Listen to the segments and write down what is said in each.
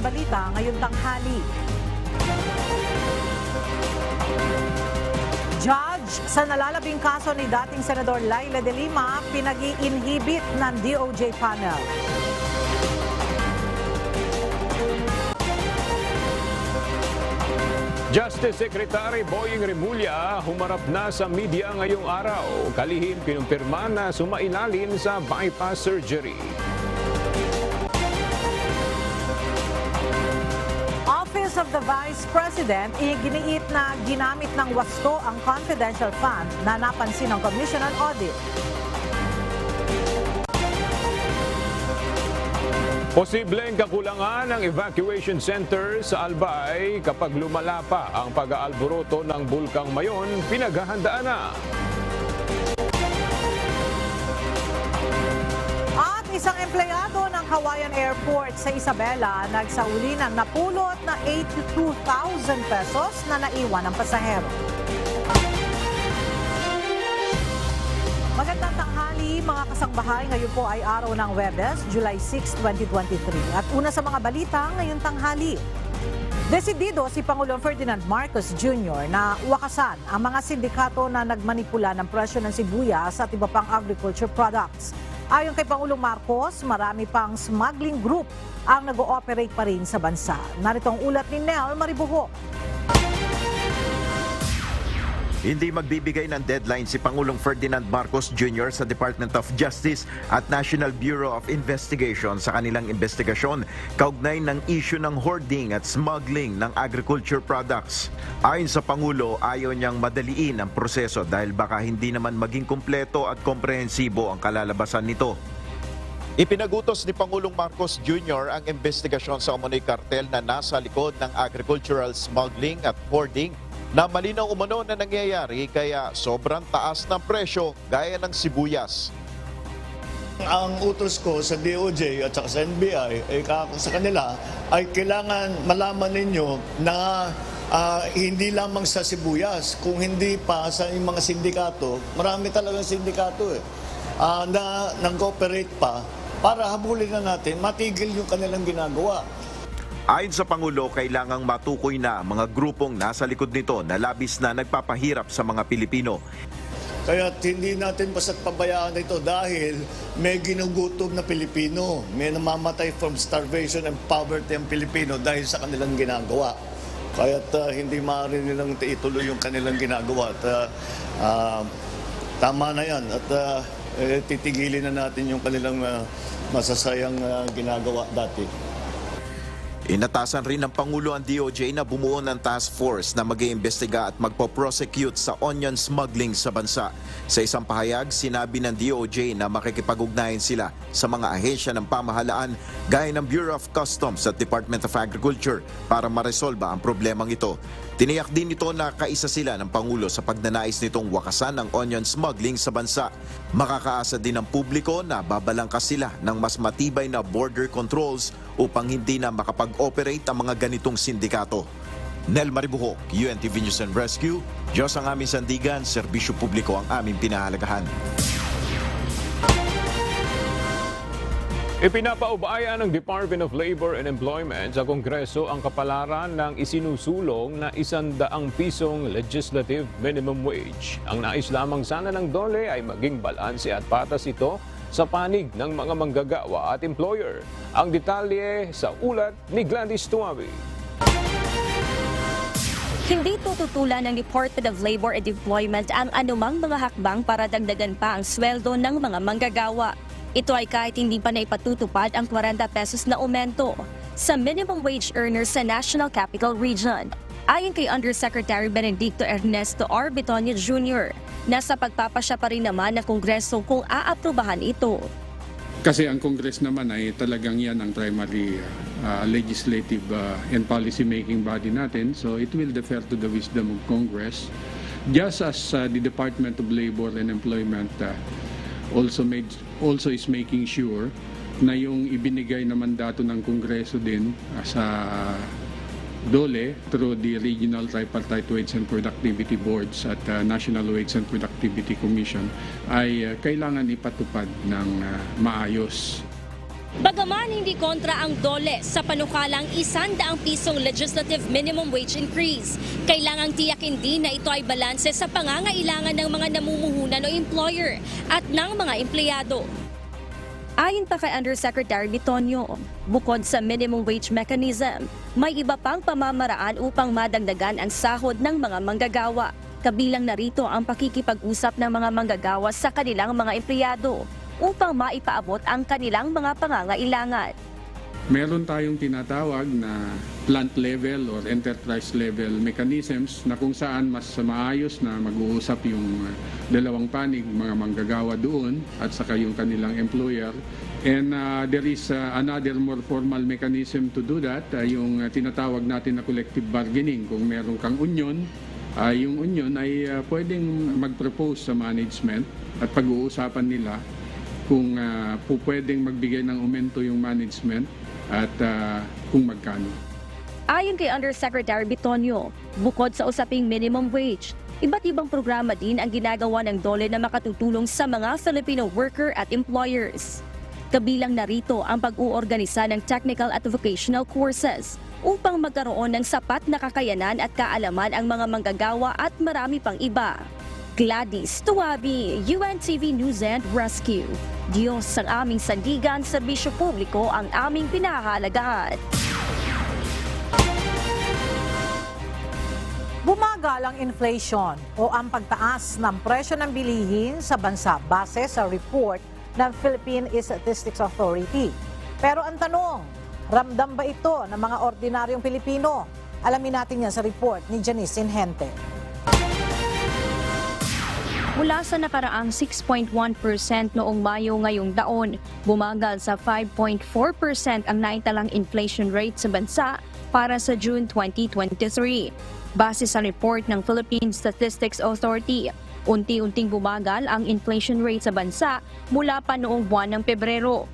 balita ngayong tanghali. Judge sa nalalabing kaso ni dating Senador Laila de Lima, pinag-i-inhibit ng DOJ panel. Justice Secretary Boying Remulla humarap na sa media ngayong araw. Kalihim kinumpirma na sumailalim sa bypass surgery. Office of the Vice President, iginiit na ginamit ng wasto ang confidential fund na napansin ng Commission on Audit. Posibleng kakulangan ng evacuation center sa Albay kapag lumala pa ang pag-aalboroto ng Bulkang Mayon, pinaghahandaan na. At isang empleyado ng Hawaiian Airport sa Isabela nagsauli ng napulot na 82,000 pesos na naiwan ng pasahero. Magandang tanghali mga kasangbahay. Ngayon po ay araw ng Huwebes, July 6, 2023. At una sa mga balita ngayong tanghali. Desidido si Pangulong Ferdinand Marcos Jr. na wakasan ang mga sindikato na nagmanipula ng presyo ng sibuyas at iba pang agriculture products. Ayon kay Pangulong Marcos, marami pang smuggling group ang nag-ooperate pa rin sa bansa. Narito ang ulat ni Nel Maribuho. Hindi magbibigay ng deadline si Pangulong Ferdinand Marcos Jr. sa Department of Justice at National Bureau of Investigation sa kanilang investigasyon kaugnay ng issue ng hoarding at smuggling ng agriculture products. Ayon sa Pangulo, ayaw niyang madaliin ang proseso dahil baka hindi naman maging kumpleto at komprehensibo ang kalalabasan nito. Ipinagutos ni Pangulong Marcos Jr. ang investigasyon sa umano'y kartel na nasa likod ng agricultural smuggling at hoarding na malinaw umano na nangyayari kaya sobrang taas ng presyo gaya ng sibuyas. Ang utos ko sa DOJ at sa NBI sa kanila ay kailangan malaman ninyo na hindi lamang sa sibuyas, kung hindi pa sa mga sindikato, marami talagang sindikato na nag-cooperate pa para habulin na natin, matigil yung kanilang ginagawa. Ayon sa Pangulo, kailangang matukoy na ang mga grupong nasa likod nito na labis na nagpapahirap sa mga Pilipino. Kaya hindi natin basta't pabayaan ito dahil may ginugutom na Pilipino. May namamatay from starvation and poverty ang Pilipino dahil sa kanilang ginagawa. Kaya hindi maaari nilang ituloy yung kanilang ginagawa. At, tama na yan at titigilin na natin yung kanilang masasayang ginagawa dati. Inatasan rin ng Pangulo ang DOJ na bumuo ng task force na mag-iimbestiga at magpo-prosecute sa onion smuggling sa bansa. Sa isang pahayag, sinabi ng DOJ na makikipag-ugnayan sila sa mga ahensya ng pamahalaan gaya ng Bureau of Customs at Department of Agriculture para maresolba ang problemang ito. Tiniyak din ito na kaisa sila ng Pangulo sa pagnanais nitong wakasan ang onion smuggling sa bansa. Makakaasa din ng publiko na babalangkas sila ng mas matibay na border controls upang hindi na makapag-operate ang mga ganitong sindikato. Nel Maribuho, UNTV News and Rescue. Diyos ang aming sandigan, serbisyo publiko ang aming pinahalagahan. Ipinapaubaya ng Department of Labor and Employment sa Kongreso ang kapalaran ng isinusulong na 100 pisong legislative minimum wage. Ang nais lamang sana ng DOLE ay maging balanse at patas ito sa panig ng mga manggagawa at employer. Ang detalye sa ulat ni Gladys Tuawi. Hindi tututulan ng Department of Labor and Employment ang anumang mga hakbang para dagdagan pa ang sweldo ng mga manggagawa. Ito ay kahit hindi pa naipatutupad ang 40 pesos na aumento sa minimum wage earners sa National Capital Region. Ayon kay Undersecretary Benedicto Ernesto R. Bitonia Jr., nasa pagpapasya pa rin naman ng Kongreso kung aaprubahan ito. Kasi ang Congress naman ay talagang yan ang primary legislative and policy making body natin. So it will defer to the wisdom of Congress. Just as the Department of Labor and Employment also is making sure na yung ibinigay na mandato ng Kongreso din sa DOLE through the Regional Tripartite Wage and Productivity Boards at National Wage and Productivity Commission ay kailangan ipatupad ng maayos. Bagaman hindi kontra ang DOLE sa panukalang 100 pisong legislative minimum wage increase, kailangang tiyakin din na ito ay balanse sa pangangailangan ng mga namumuhunan o employer at ng mga empleyado. Ayon pa kay Undersecretary Bitonio, bukod sa minimum wage mechanism, may iba pang pamamaraan upang madagdagan ang sahod ng mga manggagawa. Kabilang narito ang pakikipag-usap ng mga manggagawa sa kanilang mga empleyado upang maipaabot ang kanilang mga pangangailangan. Meron tayong tinatawag na plant level or enterprise level mechanisms na kung saan mas maayos na mag-uusap yung dalawang panig, mga manggagawa doon at saka yung kanilang employer. And there is another more formal mechanism to do that, yung tinatawag natin na collective bargaining. Kung meron kang union, yung union ay pwedeng mag-propose sa management at pag-uusapan nila kung pwedeng magbigay ng aumento yung management at kung magkano. Ayon kay Undersecretary Bitonio, bukod sa usaping minimum wage, iba't ibang programa din ang ginagawa ng DOLE na makatutulong sa mga Filipino worker at employers. Kabilang narito ang pag-uorganisa ng technical at vocational courses upang magkaroon ng sapat na kakayanan at kaalaman ang mga manggagawa at marami pang iba. Gladys Tuwabi, UNTV News and Rescue. Diyos ang aming sandigan, serbisyo publiko ang aming pinahahalagahan. Bumagal ang inflation o ang pagtaas ng presyo ng bilihin sa bansa base sa report ng Philippine Statistics Authority. Pero ang tanong, ramdam ba ito ng mga ordinaryong Pilipino? Alamin natin yan sa report ni Janice Inhente. Mula sa nakaraang 6.1% noong Mayo ngayong taon, bumagal sa 5.4% ang naitalang inflation rate sa bansa para sa June 2023. Base sa report ng Philippine Statistics Authority, unti-unting bumagal ang inflation rate sa bansa mula pa noong buwan ng Pebrero.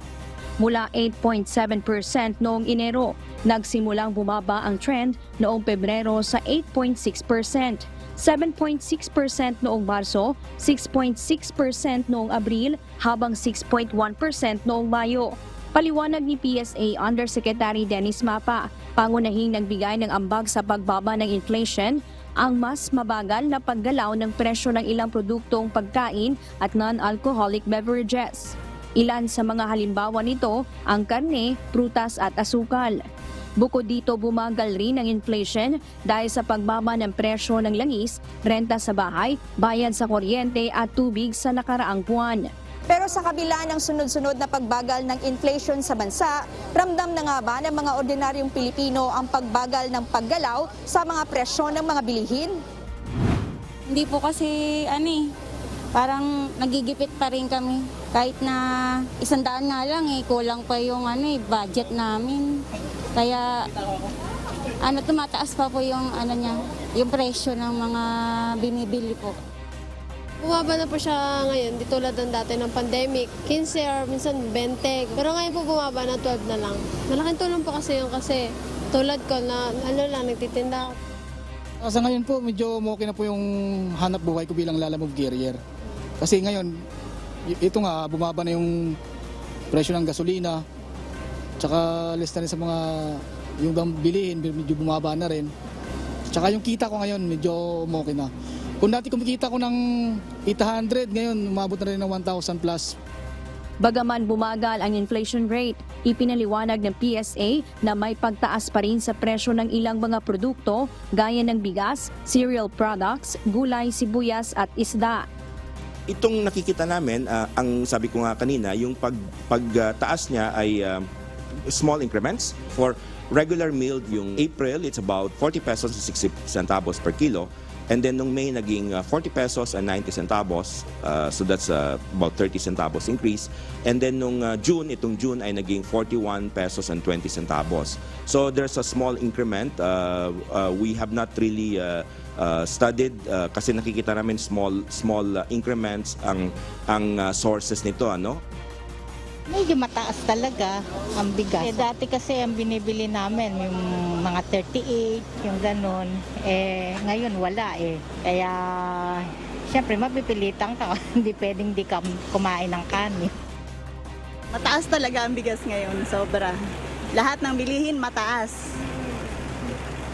Mula 8.7% noong Enero, nagsimulang bumaba ang trend noong Pebrero sa 8.6%. 7.6% noong Marso, 6.6% noong Abril, habang 6.1% noong Mayo. Paliwanag ni PSA Undersecretary Dennis Mapa, pangunahing nagbigay ng ambag sa pagbaba ng inflation, ang mas mabagal na paggalaw ng presyo ng ilang produktong pagkain at non-alcoholic beverages. Ilan sa mga halimbawa nito ang karne, prutas at asukal. Bukod dito, bumagal rin ang inflation dahil sa pagbaba ng presyo ng langis, renta sa bahay, bayad sa kuryente at tubig sa nakaraang buwan. Pero sa kabila ng sunod-sunod na pagbagal ng inflation sa bansa, ramdam na nga ba ng mga ordinaryong Pilipino ang pagbagal ng paggalaw sa mga presyo ng mga bilihin? Hindi po kasi parang nagigipit pa rin kami. Kahit na 100 nga lang kulang pa yung budget namin. Kaya tumataas pa po yung yung presyo ng mga binibili po. Bumaba na po siya ngayon, di tulad ng dati ng pandemic, 15 or minsan 20. Pero ngayon po bumaba na 12 na lang. Malaking tulong po kasi yun kasi tulad ko na nagtitinda ako. Sa ngayon po, medyo okay na po yung hanap buhay ko bilang lalamove carrier. Kasi ngayon, ito nga, bumaba na yung presyo ng gasolina, tsaka less na rin sa mga yung bilihin, medyo bumaba na rin. Tsaka yung kita ko ngayon, medyo okay na. Kung dati kumikita ko ng 800, ngayon umabot na rin ng 1,000 plus. Bagaman bumagal ang inflation rate, ipinaliwanag ng PSA na may pagtaas pa rin sa presyo ng ilang mga produkto gaya ng bigas, cereal products, gulay, sibuyas at isda. Itong nakikita namin, ang sabi ko nga kanina, yung pagtaas niya ay small increments. For regular meal, yung April, it's about 40 pesos and 60 centavos per kilo. And then nung May, naging 40 pesos and 90 centavos. So that's about 30 centavos increase. And then nung itong June ay naging 41 pesos and 20 centavos. So there's a small increment. We have not really studied kasi nakikita namin small increments ang sources nito, Medyo mataas talaga ang bigas. Dati kasi ang binibili namin yung mga 38, yung ganun. Ngayon wala Kaya siyempre mapipilitan ka, hindi pwedeng di ka kumain ng kanin. Mataas talaga ang bigas ngayon, sobra. Lahat ng bilihin mataas.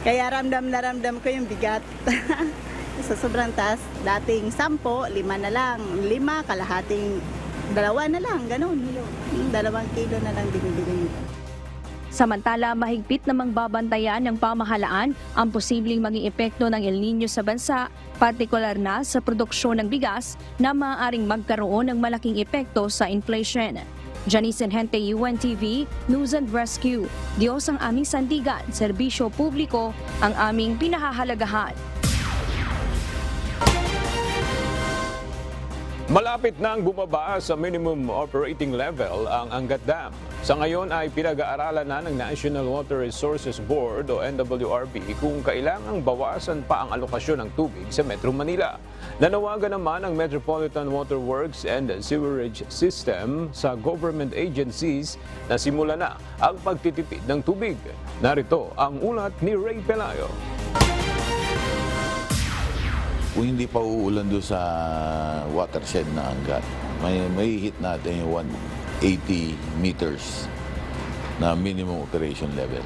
Kaya ramdam na ramdam ko yung bigat. Sa sobrang taas, dating 10, 5 na lang. 5, kalahating 2 na lang, ganun. 2 kilo na lang binibili nito. Samantala, mahigpit namang babantayan ng pamahalaan ang posibleng maging epekto ng El Nino sa bansa, partikular na sa produksyon ng bigas na maaaring magkaroon ng malaking epekto sa inflation. Janice Enhente, UNTV, News and Rescue. Diyos ang aming sandigan, serbisyo publiko ang aming pinahahalagahan. Malapit nang bumaba sa minimum operating level ang Angat Dam. Sa ngayon ay pinag-aaralan na ng National Water Resources Board o NWRB kung kailangang bawasan pa ang alokasyon ng tubig sa Metro Manila. Nanawagan naman ang Metropolitan Water Works and Sewerage System sa government agencies na simula na ang pagtitipid ng tubig. Narito ang ulat ni Ray Pelayo. Kung hindi pa uulan doon sa watershed na Angat, may hit natin yung 180 meters na minimum operation level.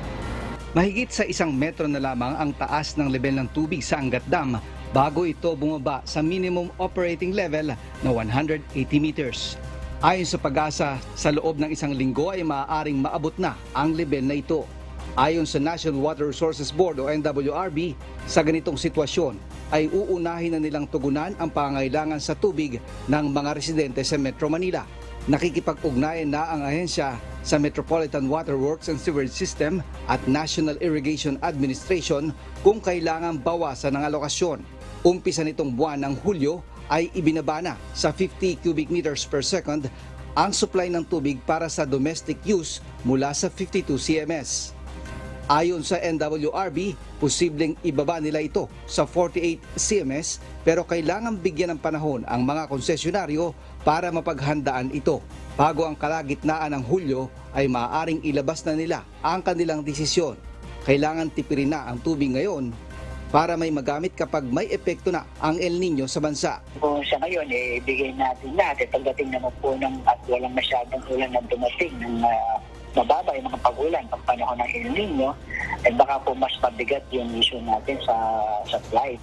Mahigit sa 1 metro na lamang ang taas ng level ng tubig sa Angat Dam bago ito bumaba sa minimum operating level na 180 meters. Ayon sa Pag-asa, sa loob ng 1 linggo ay maaaring maabot na ang level na ito. Ayon sa National Water Resources Board o NWRB, sa ganitong sitwasyon ay uunahin na nilang tugunan ang pangangailangan sa tubig ng mga residente sa Metro Manila. Nakikipag-ugnayan na ang ahensya sa Metropolitan Water Works and Sewerage System at National Irrigation Administration kung kailangan bawasan ang alokasyon. Umpisa nitong buwan ng Hulyo ay ibinaba na sa 50 cubic meters per second ang supply ng tubig para sa domestic use mula sa 52 CMS. Ayon sa NWRB, posibleng ibaba nila ito sa 48 CMS pero kailangan bigyan ng panahon ang mga konsesyonaryo para mapaghandaan ito. Bago ang kalagitnaan ng Hulyo ay maaaring ilabas na nila ang kanilang desisyon. Kailangan tipirin na ang tubig ngayon para may magamit kapag may epekto na ang El Nino sa bansa. Kung sa ngayon, ibigay natin lahat. Pagdating naman po at walang masyadong ulan na dumating ng mababa yung mga pag-ulan pag panahon ng El Nino, baka po mas mabigat yung issue natin sa supply.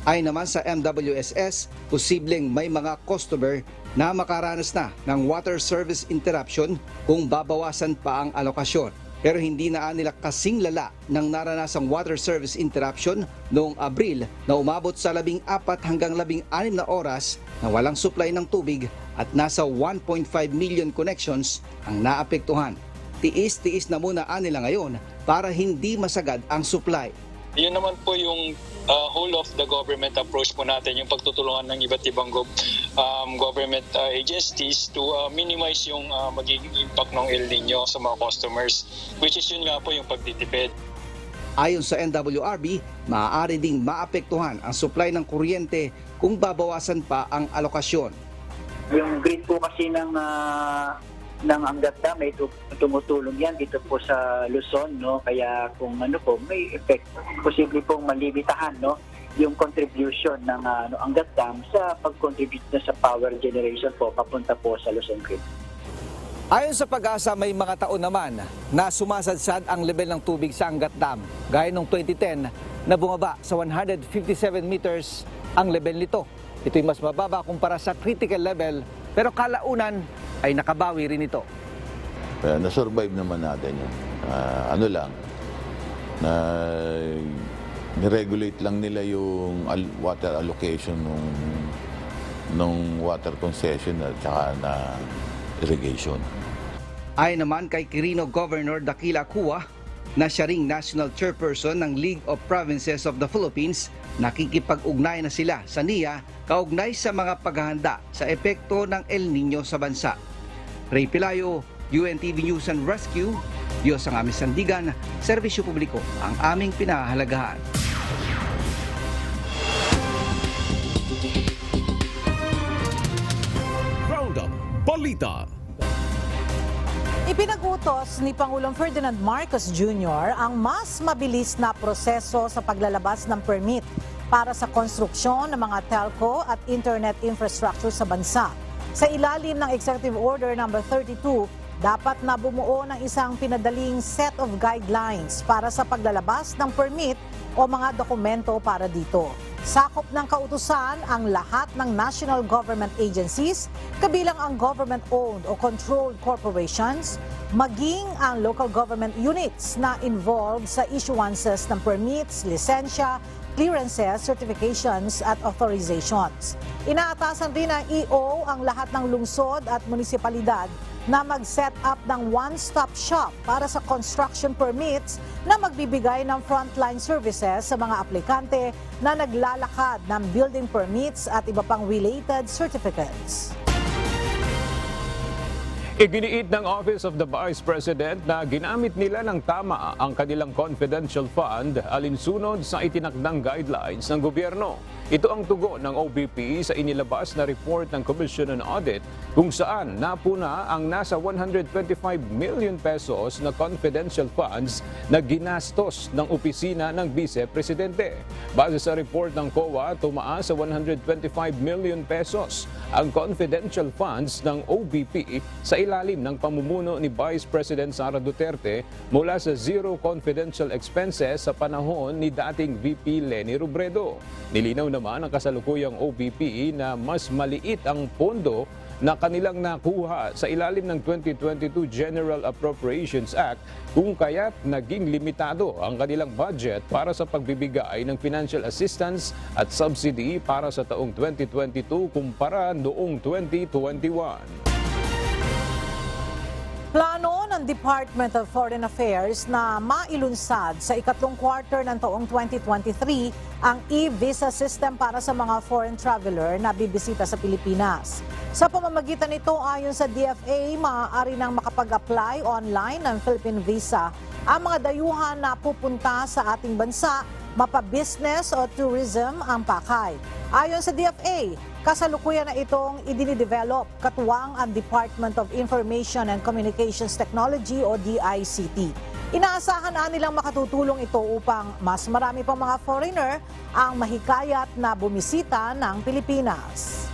Ay naman sa MWSS, posibleng may mga customer na makaranas na ng water service interruption kung babawasan pa ang alokasyon. Pero hindi na nila kasing lala ng naranasang water service interruption noong Abril na umabot sa 14 hanggang 16 na oras na walang supply ng tubig at nasa 1.5 million connections ang naapektuhan. Tiis-tiis na muna nila ngayon para hindi masagad ang supply. Yun naman po yung whole of the government approach po natin, yung pagtutulungan ng iba't ibang government agencies to minimize yung magiging impact ng El Nino sa mga customers, which is yun nga po yung pagtitipid. Ayon sa NWRB, maaari ding maapektuhan ang supply ng kuryente kung babawasan pa ang alokasyon. Yung grid po kasi ng Angat Dam, may tumutulong yan dito po sa Luzon, no? Kaya kung may effect, posible pong malibitahan, no? Yung contribution ng Angat Dam sa pag-contribute na sa power generation po papunta po sa Luzon grid. Ayon sa Pag-asa, may mga taon naman na sumasadsad ang level ng tubig sa Angat Dam, gaya noong 2010 na bumaba sa 157 meters ang level nito. Ito'y mas mababa kumpara sa critical level, pero kalaunan ay nakabawi rin ito. Na-survive naman natin yun. Niregulate lang nila yung water allocation nung water concession at saka na irrigation. Ayon naman kay Quirino Governor Dakila Cua, na siya ring National Chairperson ng League of Provinces of the Philippines, nakikipag-ugnay na sila sa NIA kaugnay sa mga paghahanda sa epekto ng El Nino sa bansa. Ray Pelayo, UNTV News and Rescue. Diyos ang aming sandigan, serbisyo publiko ang aming pinahahalagahan. Roundup Balita. Ipinag-utos ni Pangulong Ferdinand Marcos Jr. ang mas mabilis na proseso sa paglalabas ng permit para sa konstruksyon ng mga telco at internet infrastructure sa bansa. Sa ilalim ng Executive Order No. 32, dapat na bumuo ng isang pinadaling set of guidelines para sa paglalabas ng permit o mga dokumento para dito. Sakop ng kautusan ang lahat ng national government agencies, kabilang ang government-owned o controlled corporations, maging ang local government units na involved sa issuances ng permits, lisensya, clearances, certifications at authorizations. Inaatasan rin ng EO ang lahat ng lungsod at munisipalidad na mag-set up ng one-stop shop para sa construction permits na magbibigay ng frontline services sa mga aplikante na naglalakad ng building permits at iba pang related certificates. Iginiit ng Office of the Vice President na ginamit nila ng tama ang kanilang confidential fund alinsunod sa itinakdang guidelines ng gobyerno. Ito ang tugon ng OBP sa inilabas na report ng Commission on Audit kung saan napuna ang nasa 125 million pesos na confidential funds na ginastos ng opisina ng Vice Presidente. Base sa report ng COA, tumaas sa 125 million pesos ang confidential funds ng OBP sa ilalim ng pamumuno ni Vice President Sara Duterte mula sa zero confidential expenses sa panahon ni dating VP Leni Robredo. Nilinaw naman ang kasalukuyang OBP na mas maliit ang pondo na kanilang nakuha sa ilalim ng 2022 General Appropriations Act kung kaya't naging limitado ang kanilang budget para sa pagbibigay ng financial assistance at subsidy para sa taong 2022 kumpara noong 2021. Plano ng Department of Foreign Affairs na mailunsad sa ikatlong quarter ng taong 2023 ang e-visa system para sa mga foreign traveler na bibisita sa Pilipinas. Sa pamamagitan nito, ayon sa DFA, maaari nang makapag-apply online ng Philippine Visa ang mga dayuhan na pupunta sa ating bansa, mapa-business o tourism ang pakay. Ayon sa DFA, kasalukuyan na itong idinidevelop katuwang ang Department of Information and Communications Technology o DICT. Inaasahan na nilang makatutulong ito upang mas marami pang mga foreigner ang mahikayat na bumisita ng Pilipinas.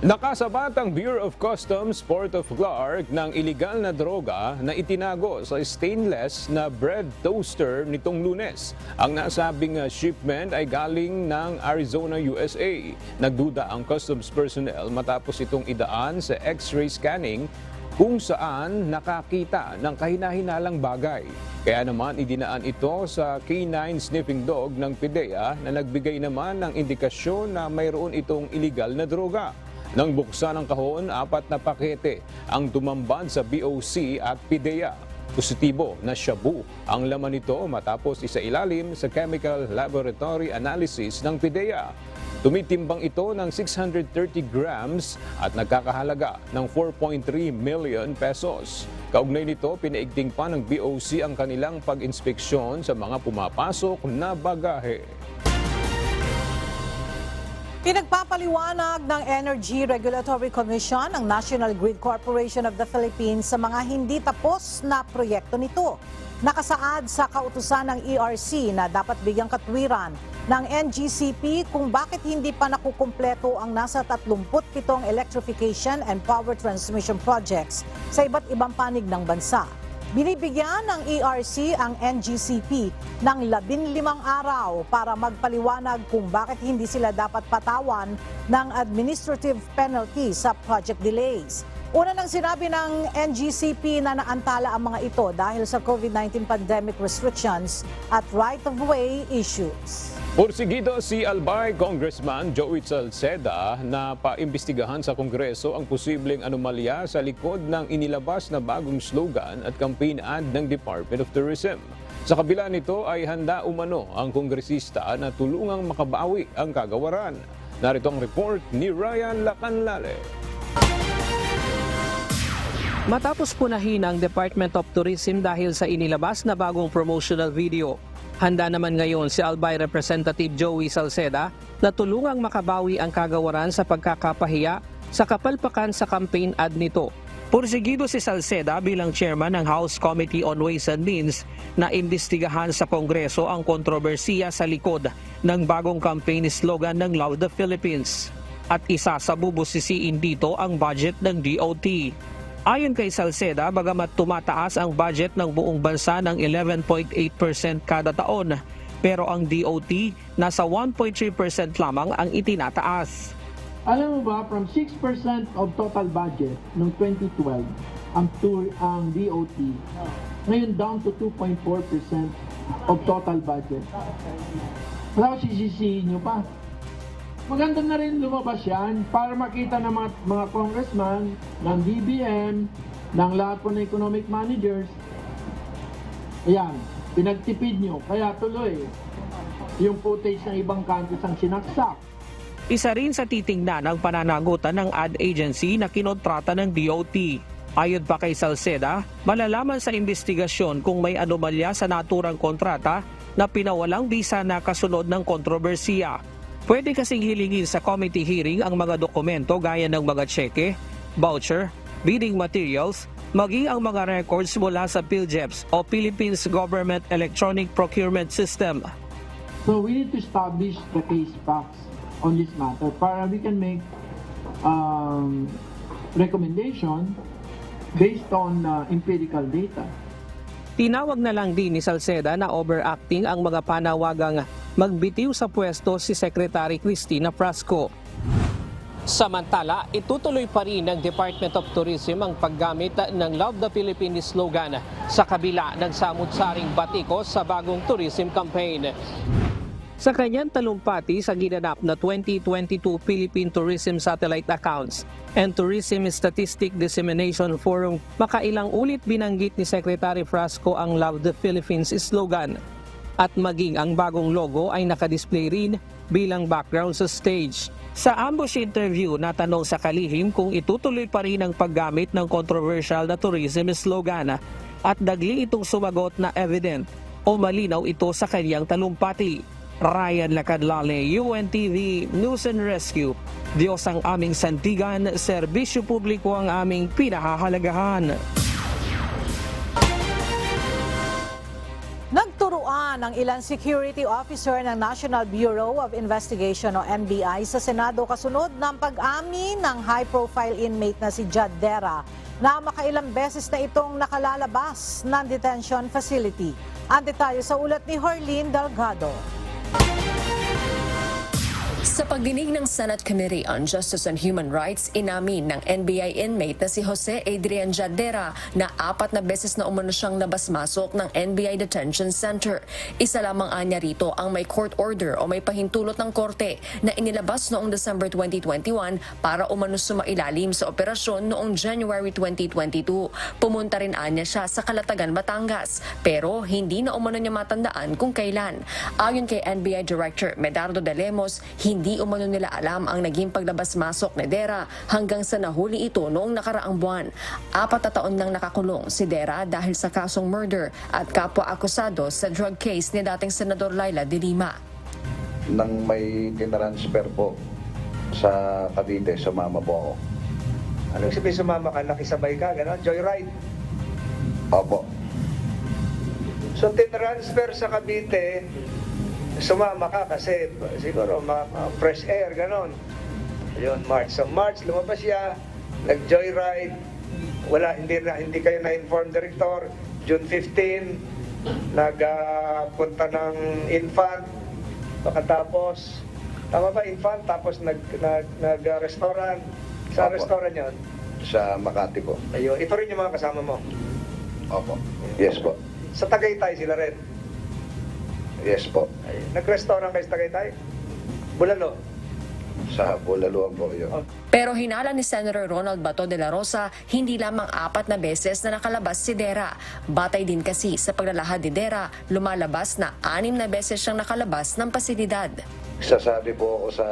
Nakasabat ang Bureau of Customs Port of Clark ng iligal na droga na itinago sa stainless na bread toaster nitong Lunes. Ang nasabing shipment ay galing ng Arizona, USA. Nagduda ang customs personnel matapos itong idaan sa X-ray scanning kung saan nakakita ng kahina-hinalang bagay. Kaya naman idinaan ito sa canine sniffing dog ng PIDEA na nagbigay naman ng indikasyon na mayroon itong iligal na droga. Nang buksan ang kahon, 4 na pakete ang tumambad sa BOC at PIDEA. Positibo na shabu ang laman nito matapos isailalim sa chemical laboratory analysis ng PIDEA. Tumitimbang ito ng 630 grams at nagkakahalaga ng 4.3 million pesos. Kaugnay nito, pinaigting pa ng BOC ang kanilang pag-inspeksyon sa mga pumapasok na bagahe. Pinagpapaliwanag ng Energy Regulatory Commission ng National Grid Corporation of the Philippines sa mga hindi tapos na proyekto nito. Nakasaad sa kautusan ng ERC na dapat bigyang katwiran ng NGCP kung bakit hindi pa nakukumpleto ang nasa 37 electrification and power transmission projects sa iba't ibang panig ng bansa. Binibigyan ng ERC ang NGCP ng 15 araw para magpaliwanag kung bakit hindi sila dapat patawan ng administrative penalty sa project delays. Una nang sinabi ng NGCP na naantala ang mga ito dahil sa COVID-19 pandemic restrictions at right-of-way issues. Porsigido si Albay Congressman Joey Salceda na paimbestigahan sa Kongreso ang posibleng anomalya sa likod ng inilabas na bagong slogan at campaign ad ng Department of Tourism. Sa kabila nito ay handa umano ang kongresista na tulungang makabawi ang kagawaran. Narito ang report ni Ryan Lacanlale. Matapos punahin ang Department of Tourism dahil sa inilabas na bagong promotional video, handa naman ngayon si Albay Representative Joey Salceda na tulungang makabawi ang kagawaran sa pagkakapahiya sa kapalpakan sa campaign ad nito. Pursigido si Salceda bilang chairman ng House Committee on Ways and Means na imbestigahan sa Kongreso ang kontrobersiya sa likod ng bagong campaign slogan ng Love the Philippines. At isa sa bubusisiin dito ang budget ng DOT. Ayon kay Salceda, bagamat tumataas ang budget ng buong bansa ng 11.8% kada taon, pero ang DOT nasa 1.3% lamang ang itinataas. Alam mo ba, from 6% of total budget noong 2012, ang DOT, ngayon down to 2.4% of total budget. Wala ko sisisihin nyo pa. Maganda na rin lumabas yan para makita ng mga congressman, ng BBM, ng lahat po ng economic managers. Ayan, pinagtipid nyo. Kaya tuloy, yung footage ng ibang countries ang sinaksak. Isa rin sa titingnan ang pananagutan ng ad agency na kinontrata ng DOT. Ayon pa kay Salceda, malalaman sa investigasyon kung may anomalya sa naturang kontrata na pinawalang bisa na kasunod ng kontrobersiya. Pwede kasing hilingin sa committee hearing ang mga dokumento gaya ng mga tseke, voucher, bidding materials, maging ang mga records mula sa PhilGEPS o Philippines Government Electronic Procurement System. So we need to establish the case facts on this matter para we can make recommendation based on empirical data. Tinawag na lang din ni Salceda na overacting ang mga panawagang magbitiw sa pwesto si Secretary Cristina Frasco. Samantala, itutuloy pa rin ng Department of Tourism ang paggamit ng Love the Philippines slogan sa kabila ng samut-saring batikos sa bagong tourism campaign. Sa kanyang talumpati sa ginanap na 2022 Philippine Tourism Satellite Accounts and Tourism Statistic Dissemination Forum, makailang ulit binanggit ni Secretary Frasco ang Love the Philippines slogan. At maging ang bagong logo ay nakadisplay rin bilang background sa stage. Sa ambush interview, natanong sa kalihim kung itutuloy pa rin ang paggamit ng controversial na tourism slogan at dagli itong sumagot na evident o malinaw ito sa kanyang talumpati. Ryan Lacadlale, UNTV News and Rescue. Diyos ang aming sandigan, serbisyo publiko ang aming pinahahalagahan. Nagturuan ang ilang security officer ng National Bureau of Investigation o NBI sa Senado kasunod ng pag-amin ng high-profile inmate na si Jad Dera na makailang beses na itong nakalalabas ng detention facility. Ang detalye sa ulat ni Horlene Delgado. Sa pagdinig ng Senate Committee on Justice and Human Rights, inamin ng NBI inmate na si Jose Adrian Jadera na 4 na beses na umano siyang nabasmasok ng NBI Detention Center. Isa lamang anya rito ang may court order o may pahintulot ng korte na inilabas noong December 2021 para umano sumailalim sa operasyon noong January 2022. Pumunta rin anya siya sa Calatagan, Batangas, pero hindi na umano niya matandaan kung kailan. Ayon kay NBI Director Medardo de Lemos, hindi umano nila alam ang naging paglabas-masok ni Dera hanggang sa nahuli ito noong nakaraang buwan. 4 na taon nang nakakulong si Dera dahil sa kasong murder at kapwa-akusado sa drug case ni dating Senador Laila de Lima. Nang may tinransfer po sa Cavite, sumama po ako. Anong sabihin sumama ka? Nakisabay ka? Gano'n? Joyride? Opo. So tinransfer sa Cavite, sumama ka kasi siguro fresh air, ganon. Ayun, March. So March, lumabas siya, nag-joyride, hindi kayo na-inform director. June 15, nagpunta ng Infant, pagkatapos, tama ba, Infant, tapos nag-restaurant. Sa restaurant yun? Sa Makati po. Ayun, ito rin yung mga kasama mo? Opo. Yes po. Sa Tagaytay sila rin? Yes po. Nag-restaurant kayo sa Tagaytay? Bulalo? Sa Bulalo po yun. Pero hinala ni Senator Ronald Bato de la Rosa, hindi lamang 4 na beses na nakalabas si Dera. Batay din kasi sa paglalahad ni Dera, lumalabas na 6 na beses siyang nakalabas ng pasilidad. Sasabi po ako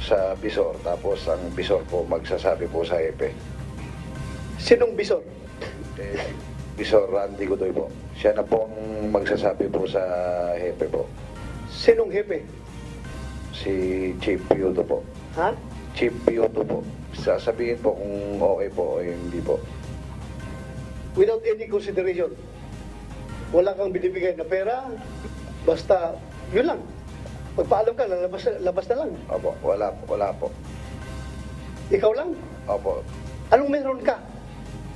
sa bisor, tapos ang bisor po magsasabi po sa hepe. Sinong bisor? Bisor Randy Godoy po. Siya na po ang magsasabi po sa hepe po. Sinong hepe? Si Chief Piuto po. Ha? Chief Piuto po. Sasabihin po kung okay po o hindi po. Without any consideration. Wala kang binibigay na pera, basta yun lang. Magpaalam ka, labas na lang. Opo, wala po. Ikaw lang? Opo, Anong meron ka?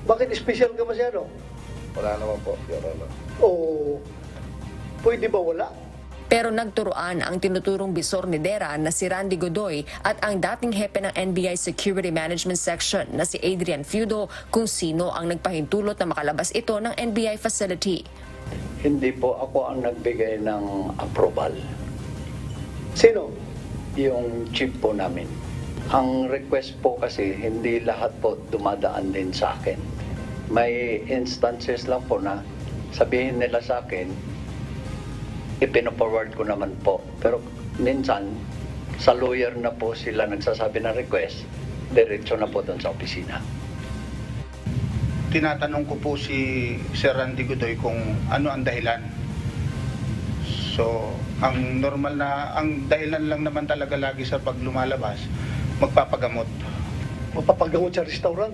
Bakit special ka masyado? wala naman po, Your Honor. O pwede ba wala? Pero nagturuan ang tinuturong bisor ni Dera na si Randy Godoy at ang dating hepe ng NBI Security Management Section na si Adrian Feudo kung sino ang nagpahintulot na makalabas ito ng NBI facility. Hindi po ako ang nagbigay ng approval. Sino? Yung chief po namin. Ang request po kasi hindi lahat po dumadaan din sa akin. May instances lang po na sabihin nila sa akin, ipino-forward ko naman po. Pero minsan, sa lawyer na po sila nagsasabi ng request, diretso na po doon sa opisina. Tinatanong ko po si Sir Randy Godoy kung ano ang dahilan. So, ang normal na, ang dahilan lang naman talaga lagi sa pag lumalabas, magpapagamot. Magpapagamot sa restaurant?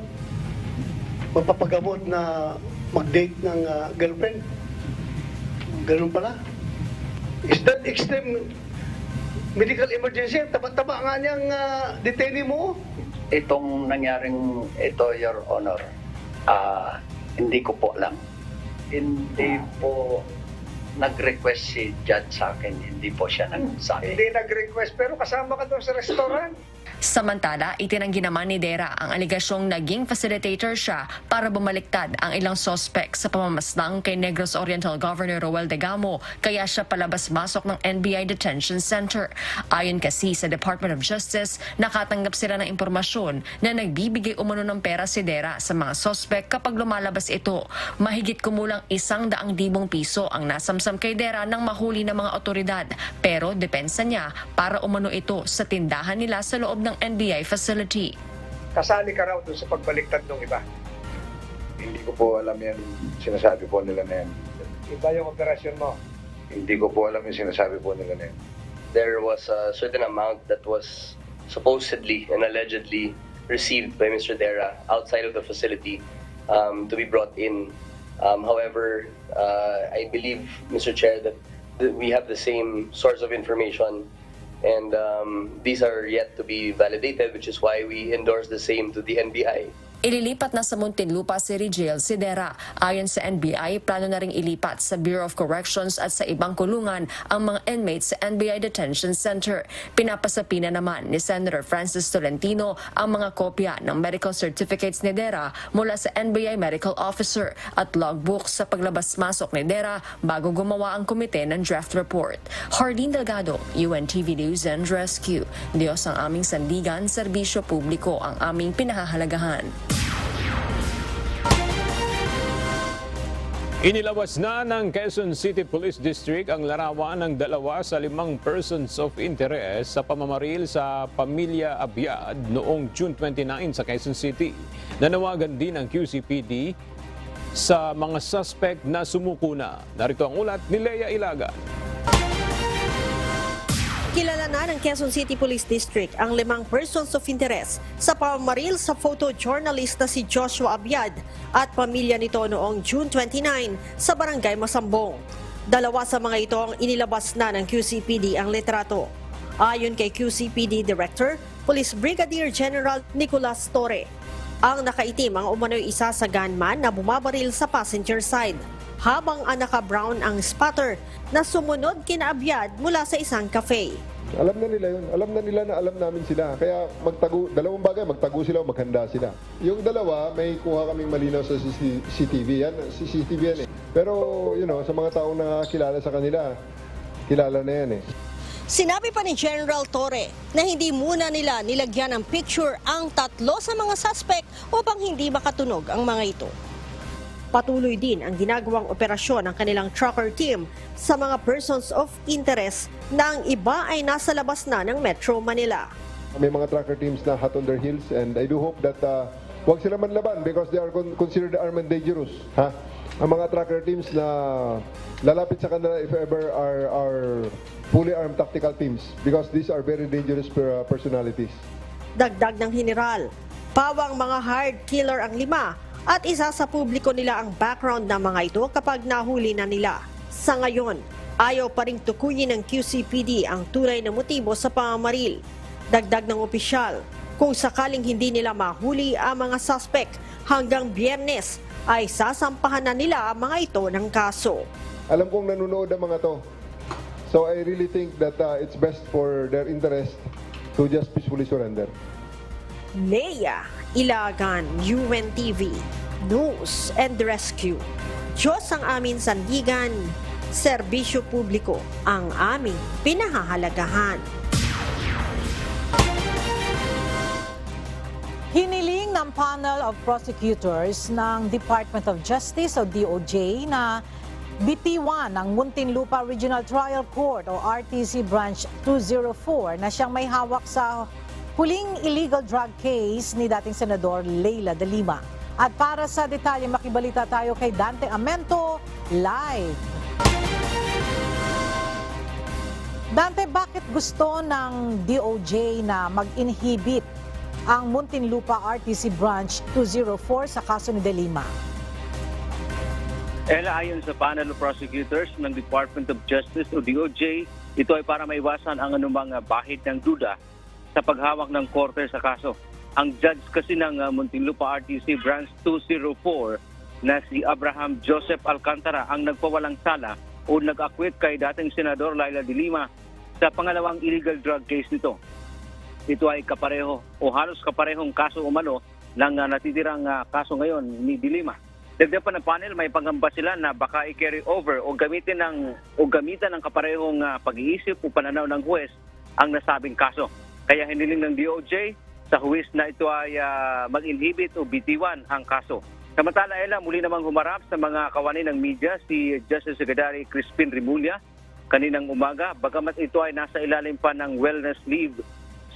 Magpapagamot na mag-date ng girlfriend? Ganun pala? Is that extreme medical emergency? Taba-taba nga niyang detainee mo? Itong nangyaring ito, Your Honor, hindi ko po alam. Hindi po nag-request si Judge sa akin. Hindi po siya nagsabi. Hindi nag-request pero kasama ka doon sa restaurant. Samantala, itinanggi naman ni Dera ang aligasyong naging facilitator siya para bumaliktad ang ilang sospek sa pamamaslang kay Negros Oriental Governor Roel Degamo kaya siya palabas-masok ng NBI Detention Center. Ayon kasi sa Department of Justice, nakatanggap sila ng impormasyon na nagbibigay umano ng pera si Dera sa mga sospek kapag lumalabas ito. Mahigit kumulang 100,000 piso ang nasamsam kay Dera ng mahuli ng mga otoridad. Pero depensa niya para umano ito sa tindahan nila sa loob ng NBI facility. Kasali ka raw doon sa pagbaliktad ng iba. Hindi ko po alam yan, sinasabi po nila na yan. Iba yung operasyon mo. Hindi ko po alam yung sinasabi po nila na yan. There was a certain amount that was supposedly and allegedly received by Mr. Dera outside of the facility to be brought in. However, I believe, Mr. Chair, that we have the same source of information and these are yet to be validated, which is why we endorse the same to the NBI. Ililipat na sa Muntinlupa City Jail si Dera. Ayon sa NBI, plano na ring ilipat sa Bureau of Corrections at sa ibang kulungan ang mga inmates sa NBI Detention Center. Pinapasapina naman ni Senator Francis Tolentino ang mga kopya ng medical certificates ni Dera mula sa NBI Medical Officer at logbooks sa paglabas-masok ni Dera bago gumawa ang komite ng draft report. Hardin Delgado, UNTV News and Rescue. Diyos ang aming sandigan, serbisyo publiko ang aming pinahahalagahan. Inilabas na ng Quezon City Police District ang larawan ng 2 sa 5 persons of interest sa pamamaril sa Pamilya Abiad noong June 29 sa Quezon City. Nanawagan din ng QCPD sa mga suspect na sumuko na. Narito ang ulat ni Lea Ilaga. Kilala na ng Quezon City Police District ang 5 persons of interest sa pamamaril sa photojournalist na si Joshua Abiad at pamilya nito noong June 29 sa Barangay Masambong. 2 sa mga ito ang inilabas na ng QCPD ang litrato. Ayon kay QCPD Director, Police Brigadier General Nicolas Torre, ang nakaitim ang umano'y isa sa gunman na bumabaril sa passenger side, habang ang naka-brown ang spotter na sumunod kina Abiad mula sa isang cafe. Alam na nila yun. Alam na nila na alam namin sila. Kaya dalawang bagay, magtago sila o maghanda sila. Yung dalawa, may kuha kaming malinaw sa CCTV yan. CCTV yan eh. Pero, sa mga taong nakakilala sa kanila, kilala na yan eh. Sinabi pa ni General Torre na hindi muna nila nilagyan ng picture ang 3 sa mga suspect upang hindi makatunog ang mga ito. Patuloy din ang ginagawang operasyon ng kanilang tracker team sa mga persons of interest na ang iba ay nasa labas na ng Metro Manila. May mga tracker teams na hot on their heels and I do hope that huwag sila manlaban because they are considered armed and dangerous. Ang mga tracker teams na lalapit sa kanila if ever are fully armed tactical teams because these are very dangerous personalities. Dagdag ng General, pawang mga hired killer ang 5 at isa sa publiko nila ang background ng mga ito kapag nahuli na nila. Sa ngayon, Ayaw pa ring tukuyin ng QCPD ang tunay na motibo sa pamamaril. Dagdag ng opisyal, kung sakaling hindi nila mahuli ang mga suspect hanggang Biyernes, ay sasampahan na nila ang mga ito ng kaso. Alam kong nanonood ang mga to. So I really think that it's best for their interest to just peacefully surrender. Leia Ilagan, UNTV, News and Rescue. Diyos ang aming sandigan, serbisyo publiko ang aming pinahahalagahan. Hiniling ng panel of prosecutors ng Department of Justice o DOJ na bitiwan ng Muntinlupa Regional Trial Court o RTC Branch 204 na siyang may hawak sa huling illegal drug case ni dating Senador Leila de Lima. At para sa detalye, makibalita tayo kay Dante Amento live. Dante, bakit gusto ng DOJ na mag-inhibit ang Muntinlupa RTC Branch 204 sa kaso ni De Lima? Ayon sa panel of prosecutors ng Department of Justice o DOJ, ito ay para maiwasan ang anumang bahid ng duda sa paghawak ng korte sa kaso. Ang judge kasi ng Muntinlupa RTC Branch 204 na si Abraham Joseph Alcantara ang nagpawalang sala o nag-acquit kay dating Senador Leila de Lima sa pangalawang illegal drug case nito. Ito ay kapareho o halos kaparehong kaso umano ng natitirang kaso ngayon ni de Lima. Dagdag pa ng panel, may pangamba sila na baka i-carry over o gamitan ng kaparehong pag-iisip o pananaw ng huwes ang nasabing kaso. Kaya hiniling ng DOJ sa huwes na ito ay mag-inhibit o bitiwan ang kaso. Samantala, muli namang humarap sa mga kawani ng media si Justice Secretary Crispin Rimulya kaninang umaga, bagamat ito ay nasa ilalim pa ng wellness leave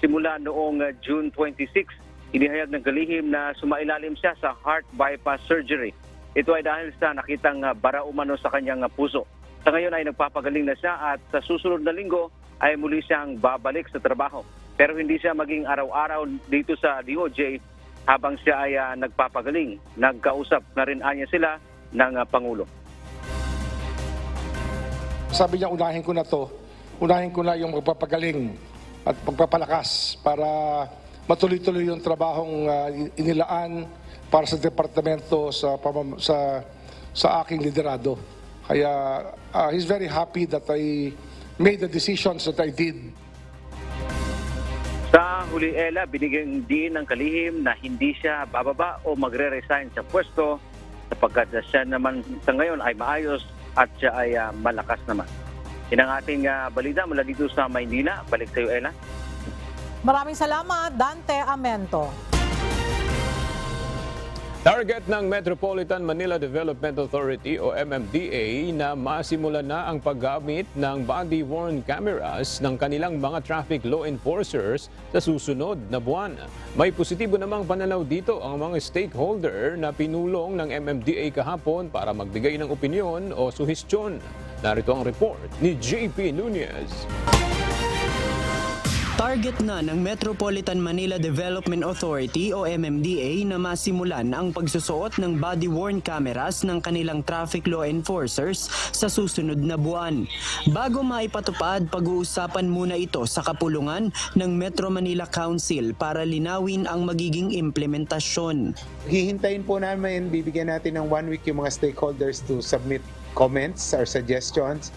simula noong June 26. Inihayag ng kalihim na sumailalim siya sa heart bypass surgery. Ito ay dahil sa nakitang bara umano sa kanyang puso. Sa ngayon ay nagpapagaling na siya at sa susunod na linggo ay muli siyang babalik sa trabaho. Pero hindi siya maging araw-araw dito sa DOJ habang siya ay nagpapagaling. Nagkausap na rin anya sila ng Pangulo. Sabi niya, unahin ko na yung magpapagaling at pagpapalakas para matuloy-tuloy yung trabahong inilaan para sa departamento sa aking liderado. Kaya he's very happy that I made the decisions that I did. Sa huli, binigyan din ng kalihim na hindi siya bababa o magre-resign sa pwesto sapagkat siya naman sa ngayon ay maayos at siya ay malakas naman. Yan ang ating balita mula dito sa Maynila. Balik sa iyo, Ella. Maraming salamat, Dante Amento. Target ng Metropolitan Manila Development Authority o MMDA na masimulan na ang paggamit ng body-worn cameras ng kanilang mga traffic law enforcers sa susunod na buwan. May positibo namang pananaw dito ang mga stakeholder na pinulong ng MMDA kahapon para magbigay ng opinyon o suhestyon. Narito ang report ni JP Nunez. Target na ng Metropolitan Manila Development Authority o MMDA na masimulan ang pagsusuot ng body-worn cameras ng kanilang traffic law enforcers sa susunod na buwan. Bago maipatupad, pag-uusapan muna ito sa kapulungan ng Metro Manila Council para linawin ang magiging implementasyon. Hihintayin po namin, bibigyan natin ng 1 week yung mga stakeholders to submit comments or suggestions.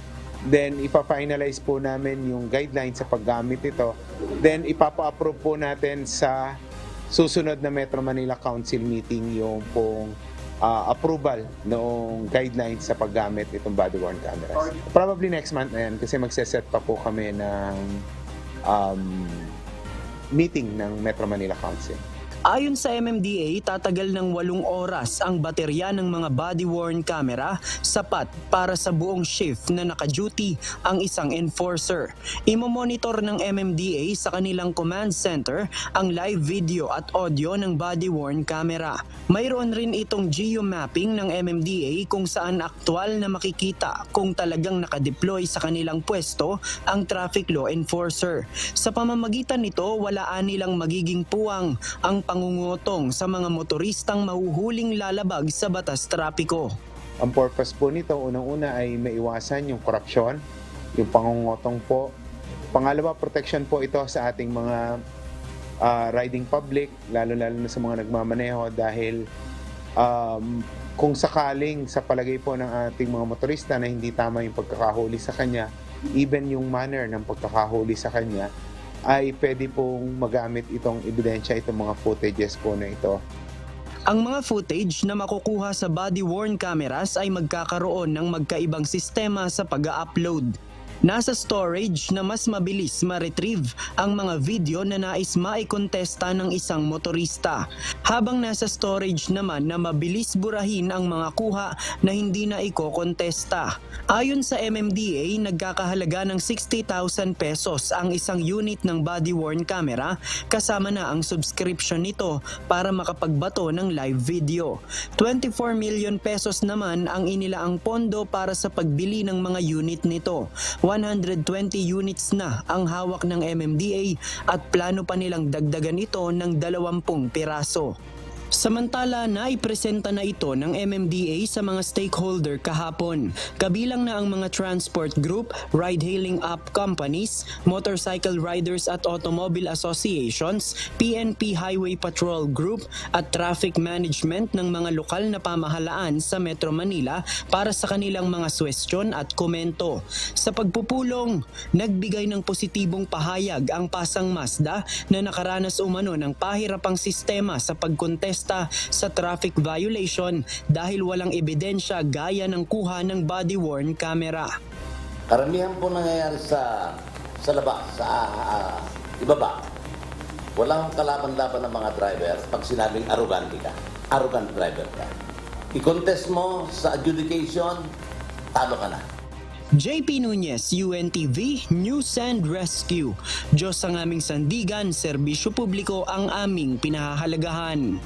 Then ipa-finalize po namin yung guidelines sa paggamit ito. Then ipapa-approve po natin sa susunod na Metro Manila Council meeting yung pong approval ng guidelines sa paggamit itong body-worn cameras. Probably next month na yan kasi magse-set pa po kami ng meeting ng Metro Manila Council. Ayon sa MMDA, tatagal ng 8 oras ang baterya ng mga body-worn camera, sapat para sa buong shift na naka-duty ang isang enforcer. Imo-monitor ng MMDA sa kanilang command center ang live video at audio ng body-worn camera. Mayroon rin itong geo-mapping ng MMDA kung saan aktwal na makikita kung talagang nakadeploy sa kanilang pwesto ang traffic law enforcer. Sa pamamagitan nito, walaan nilang magiging puwang ang pangungutong sa mga motoristang mahuhuling lalabag sa batas trapiko. Ang purpose po nito, unang-una ay maiwasan yung korupsyon yung pangungutong po. Pangalawa, protection po ito sa ating mga riding public, lalo-lalo na sa mga nagmamaneho dahil kung sakaling sa palagay po ng ating mga motorista na hindi tama yung pagkakahuli sa kanya, even yung manner ng pagkakahuli sa kanya, ay pwede pong magamit itong ebidensya, itong mga footages po na ito. Ang mga footage na makukuha sa body-worn cameras ay magkakaroon ng magkaibang sistema sa pag-upload. Nasa storage na mas mabilis ma-retrieve ang mga video na nais maikontesta ng isang motorista. Habang nasa storage naman na mabilis burahin ang mga kuha na hindi na ikokontesta. Ayon sa MMDA, nagkakahalaga ng 60,000 pesos ang isang unit ng body-worn camera kasama na ang subscription nito para makapagbato ng live video. 24 million pesos naman ang inilaang pondo para sa pagbili ng mga unit nito. 120 units na ang hawak ng MMDA at plano pa nilang dagdagan ito ng 20 piraso. Samantala, naipresenta na ito ng MMDA sa mga stakeholder kahapon. Kabilang na ang mga transport group, ride-hailing app companies, motorcycle riders at automobile associations, PNP Highway Patrol Group at traffic management ng mga lokal na pamahalaan sa Metro Manila para sa kanilang mga suwestyon at komento. Sa pagpupulong, nagbigay ng positibong pahayag ang Pasang Mazda na nakaranas umano ng pahirapang sistema sa pagkontesta sa traffic violation dahil walang ebidensya gaya ng kuha ng body-worn camera. Karamihan po nangyayari sa labas, sa ibaba. Walang kalaban-laban ng mga driver pag sinabing arrogante ka. Arrogant driver ka. I-contest mo sa adjudication, talo ka na. JP Nunez, UNTV, News and Rescue. Diyos ang aming sandigan, serbisyo publiko ang aming pinahahalagahan.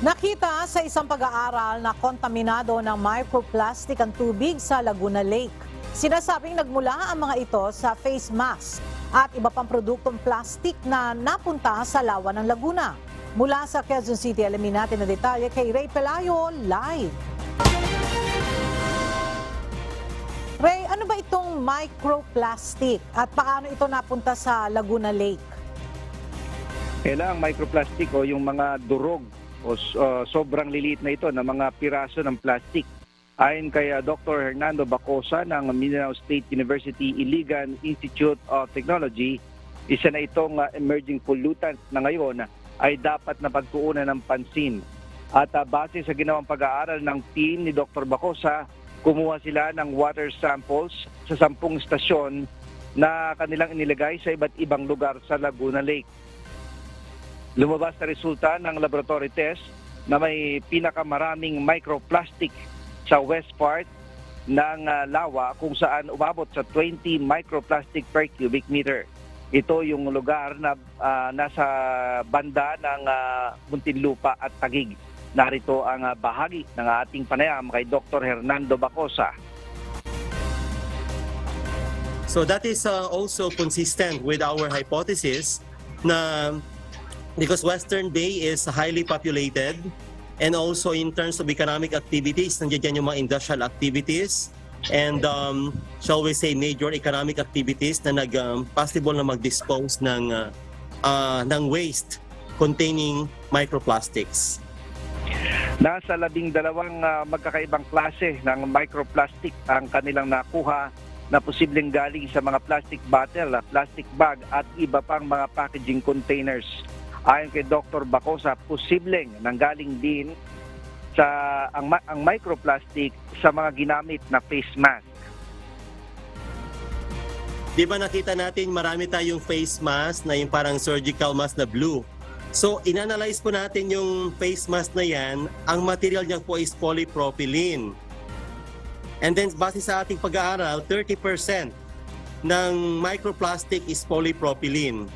Nakita sa isang pag-aaral na kontaminado ng microplastic ang tubig sa Laguna Lake. Sinasabing nagmula ang mga ito sa face mask at iba pang produktong plastic na napunta sa lawa ng Laguna. Mula sa Quezon City, alamin natin na detalye kay Ray Pelayo, live. Ray, ano ba itong microplastic at paano ito napunta sa Laguna Lake? Ang microplastic o yung mga durog o sobrang liliit na ito na mga piraso ng plastic. Ayon kay Dr. Hernando Bacosa ng Mindanao State University Iligan Institute of Technology, isa na itong emerging pollutant na ngayon ay dapat na pagtuunan ng pansin. At base sa ginawang pag-aaral ng team ni Dr. Bacosa, kumuha sila ng water samples sa 10 istasyon na kanilang inilagay sa iba't ibang lugar sa Laguna Lake. Lumabas na resulta ng laboratory test na may pinakamaraming microplastic sa west part ng lawa kung saan umabot sa 20 microplastic per cubic meter. Ito yung lugar na nasa banda ng Muntinlupa at Taguig. Narito ang bahagi ng ating panayam kay Dr. Hernando Bacosa. So that is also consistent with our hypothesis na because Western Bay is highly populated and also in terms of economic activities, nandiyan yung mga industrial activities and shall we say major economic activities na possible na mag-dispose ng waste containing microplastics. Nasa 12 magkakaibang klase ng microplastic ang kanilang nakuha na posibleng galing sa mga plastic bottle, plastic bag at iba pang mga packaging containers. Ayon kay Dr. Bacosa, posibleng nanggaling din sa ang microplastic sa mga ginamit na face mask. Di ba nakita natin marami tayong face mask na yung parang surgical mask na blue. So, inanalyze po natin yung face mask na yan. Ang material niya po is polypropylene. And then, base sa ating pag-aaral, 30% ng microplastic is polypropylene.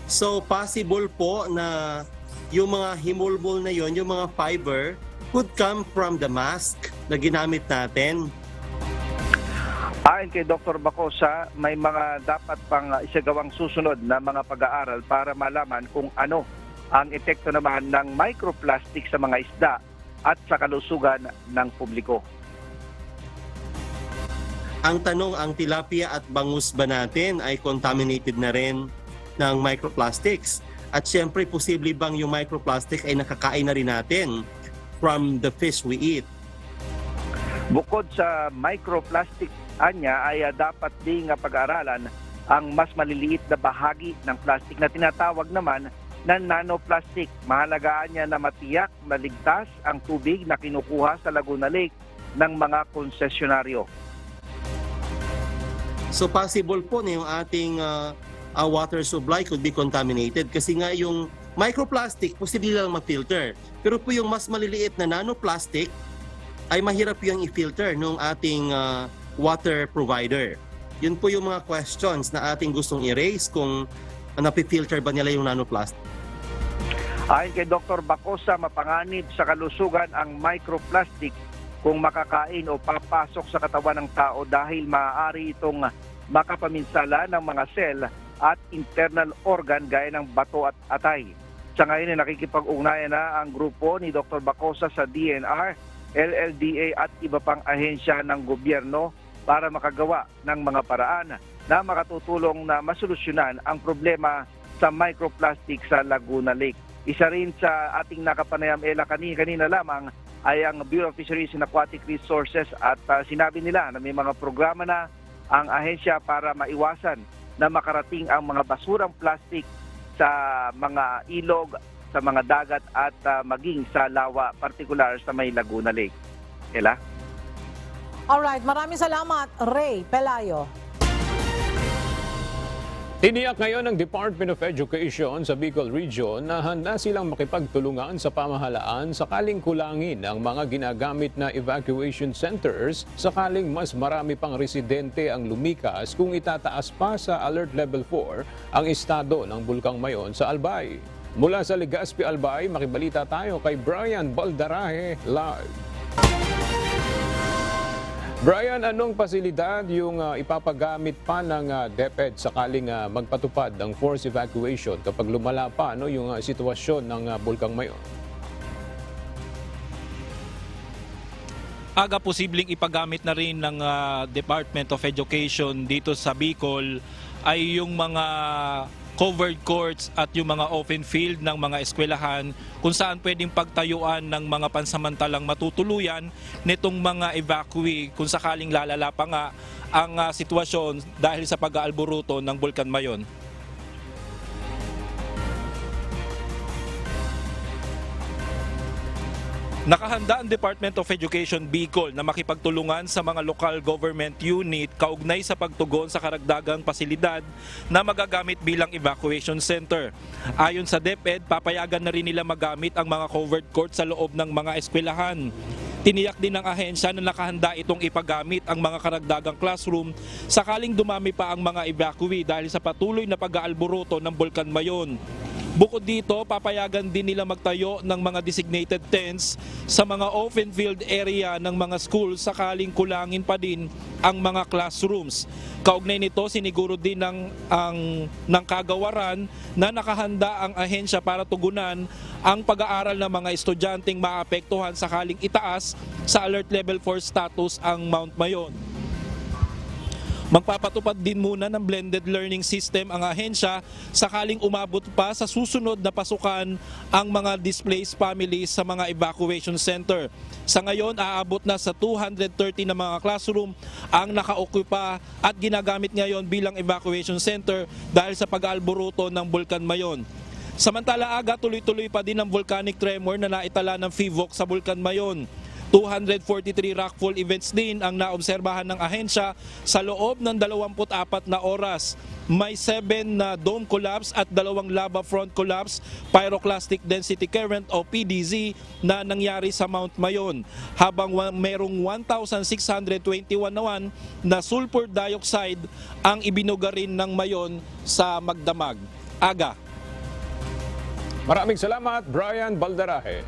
So, possible po na yung mga himulbol na yon, yung mga fiber, could come from the mask na ginamit natin. Ayon kay Dr. Bacosa, may mga dapat pang isagawang susunod na mga pag-aaral para malaman kung ano ang epekto naman ng microplastic sa mga isda at sa kalusugan ng publiko. Ang tanong, ang tilapia at bangus ba natin ay contaminated na rin ng microplastics? At syempre, posible bang yung microplastic ay nakakain na rin natin from the fish we eat? Bukod sa microplastic, Anya, ay dapat ding pag-aralan ang mas maliliit na bahagi ng plastic na tinatawag naman na nanoplastic. Mahalagaan niya na matiyak na ligtas ang tubig na kinukuha sa Laguna Lake ng mga konsesyonaryo. So possible po na yung ating water supply could be contaminated kasi nga yung microplastic posible lang ma-filter. Pero po yung mas maliliit na nanoplastic ay mahirap yung i-filter ng ating water provider. Yun po yung mga questions na ating gustong i-raise kung napifilter ba nila yung nanoplastic. Ayon kay Dr. Bacosa, mapanganib sa kalusugan ang microplastic kung makakain o papasok sa katawan ng tao dahil maaari itong makapaminsala ng mga cell at internal organ gaya ng bato at atay. Sa ngayon ay nakikipag-ugnayan na ang grupo ni Dr. Bacosa sa DNR, LLDA at iba pang ahensya ng gobyerno para makagawa ng mga paraan na makatutulong na masolusyonan ang problema sa microplastic sa Laguna Lake. Isa rin sa ating nakapanayam kanina lamang ay ang Bureau of Fisheries and Aquatic Resources at sinabi nila na may mga programa na ang ahensya para maiwasan na makarating ang mga basurang plastic sa mga ilog, sa mga dagat at maging sa lawa, partikular sa may Laguna Lake. Ella? Alright, maraming salamat, Ray Pelayo. Tiniyak ngayon ng Department of Education sa Bicol Region na handa silang makipagtulungan sa pamahalaan sakaling kulangin ang mga ginagamit na evacuation centers sakaling mas marami pang residente ang lumikas kung itataas pa sa Alert Level 4 ang estado ng Bulkang Mayon sa Albay. Mula sa Legazpi, Albay, makibalita tayo kay Brian Baldarahe live. Brian, anong pasilidad yung ipapagamit pa ng DepEd sakaling magpatupad ang forced evacuation kapag lumala pa yung sitwasyon ng Bulkang Mayon? Aga posibleng ipagamit na rin ng Department of Education dito sa Bicol ay yung mga covered courts at yung mga open field ng mga eskwelahan kung saan pwedeng pagtayuan ng mga pansamantalang matutuluyan nitong mga evacuee kung sakaling lalala pa nga ang sitwasyon dahil sa pag-aalburuto ng Bulkan Mayon. Nakahanda ang Department of Education Bicol na makipagtulungan sa mga local government unit kaugnay sa pagtugon sa karagdagang pasilidad na magagamit bilang evacuation center. Ayon sa DepEd, papayagan na rin nila magamit ang mga covered court sa loob ng mga eskwelahan. Tiniyak din ng ahensya na nakahanda itong ipagamit ang mga karagdagang classroom sakaling dumami pa ang mga evacuee dahil sa patuloy na pag-aalburuto ng Bulkan Mayon. Bukod dito, papayagan din nila magtayo ng mga designated tents sa mga open field area ng mga schools sakaling kulangin pa din ang mga classrooms. Kaugnay nito, siniguro din ng kagawaran na nakahanda ang ahensya para tugunan ang pag-aaral ng mga estudyanteng maapektuhan sakaling itaas sa Alert Level 4 status ang Mount Mayon. Magpapatupad din muna ng blended learning system ang ahensya sakaling umabot pa sa susunod na pasukan ang mga displaced families sa mga evacuation center. Sa ngayon, aabot na sa 230 na mga classroom ang naka-ocupa at ginagamit ngayon bilang evacuation center dahil sa pag-aalburuto ng Bulkan Mayon. Samantala, aga tuloy-tuloy pa din ang volcanic tremor na naitala ng FIVOC sa Bulkan Mayon. 243 rockfall events din ang naobserbahan ng ahensya sa loob ng 24 na oras. May 7 na dome collapse at 2 lava front collapse, pyroclastic density current o PDZ na nangyari sa Mount Mayon. Habang merong 1,621 naman na sulfur dioxide ang ibinugarin ng Mayon sa Magdamag. Aga. Maraming salamat, Brian Baldarahe.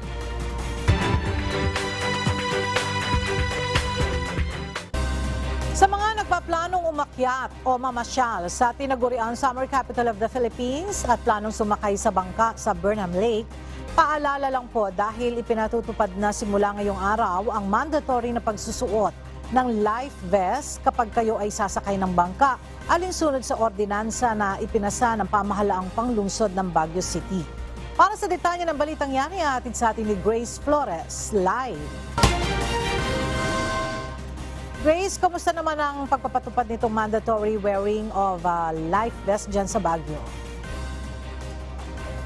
Sa mga nagpaplanong umakyat o mamasyal sa tinaguriang Summer Capital of the Philippines at planong sumakay sa bangka sa Burnham Lake, paalala lang po dahil ipinatutupad na simula ngayong araw ang mandatory na pagsusuot ng life vest kapag kayo ay sasakay ng bangka, alinsunod sa ordinansa na ipinasa ng pamahalaang panglungsod ng Baguio City. Para sa detalye ng balitang yan, ihatid sa atin ni Grace Flores live. Grace, kamusta naman ang pagpapatupad nitong mandatory wearing of life vest dyan sa Baguio?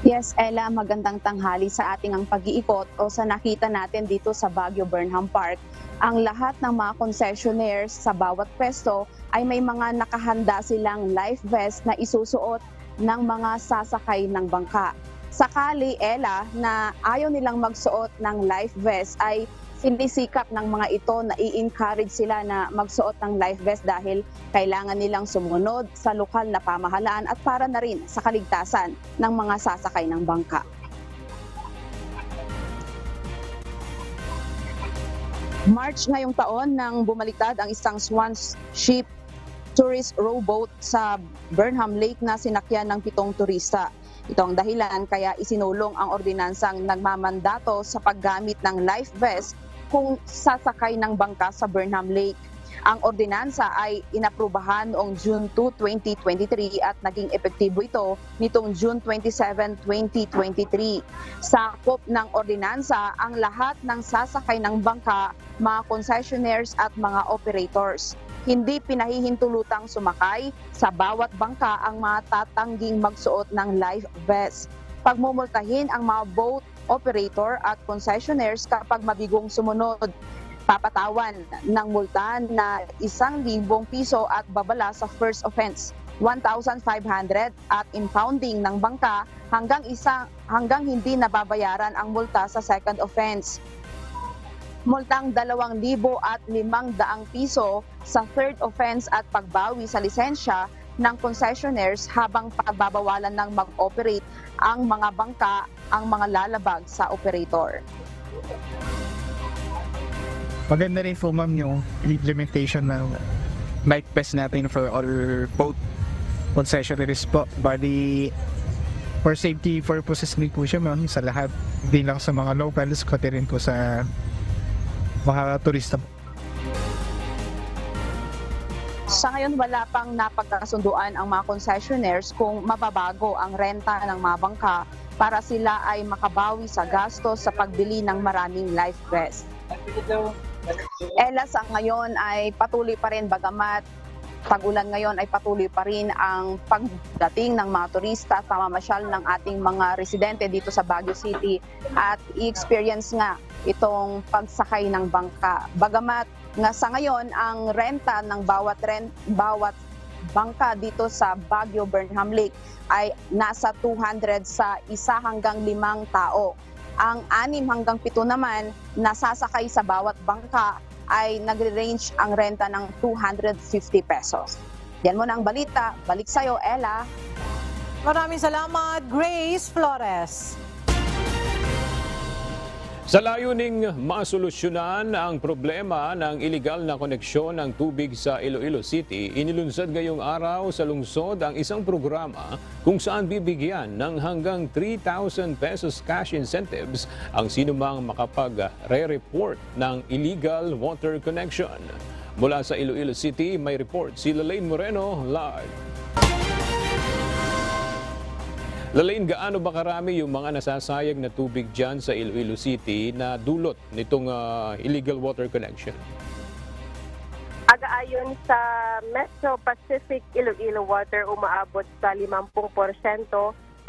Yes, Ella, magandang tanghali sa ating ang pag-iikot o sa nakita natin dito sa Baguio Burnham Park. Ang lahat ng mga concessionaires sa bawat pwesto ay may mga nakahanda silang life vest na isusuot ng mga sasakay ng bangka. Sakali, Ella, na ayaw nilang magsuot ng life vest ay sinisikap ng mga ito na i-encourage sila na magsuot ng life vest dahil kailangan nilang sumunod sa lokal na pamahalaan at para na rin sa kaligtasan ng mga sasakay ng bangka. March ngayong taon nang bumaliktad ang isang Swan Ship tourist rowboat sa Burnham Lake na sinakyan ng 7 turista. Ito ang dahilan kaya isinulong ang ordinansang nagmamandato sa paggamit ng life vest kung sasakay ng bangka sa Burnham Lake. Ang ordinansa ay inaprubahan noong June 2, 2023 at naging epektibo ito nitong June 27, 2023. Sakop ng ordinansa ang lahat ng sasakay ng bangka, mga concessionaires at mga operators. Hindi pinahihintulutang sumakay sa bawat bangka ang mga tatangging magsuot ng life vest. Pagmumultahin ang mga boat operator at concessionaires kapag mabigong sumunod. Papatawan ng multa na 1,000 piso at babala sa first offense, 1,500 at impounding ng bangka hanggang hindi nababayaran ang multa sa second offense. Multang 2,000 at 500 piso sa third offense at pagbawi sa lisensya ng concessionaires habang pagbabawalan ng mag-operate ang mga bangka ang mga lalabag sa operator. Maganda rin po ma'am yung implementation ng life vest natin for all boat concessionaires po. Bali, for safety purposes din po siya ma'am sa lahat, hindi lang sa mga locals, kundi rin po sa mga turista. Sa ngayon, wala pang napagkasunduan ang mga concessionaires kung mababago ang renta ng mga bangka para sila ay makabawi sa gastos sa pagbili ng maraming life vest. Ella, sa ngayon ay patuloy pa rin bagamat pag-ulan ngayon ay patuloy pa rin ang pagdating ng mga turista at pamamasyal ng ating mga residente dito sa Baguio City at i-experience nga itong pagsakay ng bangka. Bagamat nga sa ngayon ang renta ng bawat bangka dito sa Baguio Burnham Lake ay nasa 200 sa 1 hanggang 5 tao. Ang 6 hanggang 7 naman na sasakay sa bawat bangka ay nagre-range ang renta ng 250 pesos. Yan muna ang balita. Balik sa'yo, Ella. Maraming salamat, Grace Flores. Sa layuning masolusyonan ang problema ng iligal na koneksyon ng tubig sa Iloilo City, inilunsad ngayong araw sa lungsod ang isang programa kung saan bibigyan ng hanggang 3,000 pesos cash incentives ang sinumang makapag-re-report ng illegal water connection. Mula sa Iloilo City, may report si Lalaine Moreno live. Lalaine, gaano ba karami yung mga nasasayag na tubig dyan sa Iloilo City na dulot nitong illegal water connection? Aga-ayon sa Metro Pacific Iloilo Water, umaabot sa 50%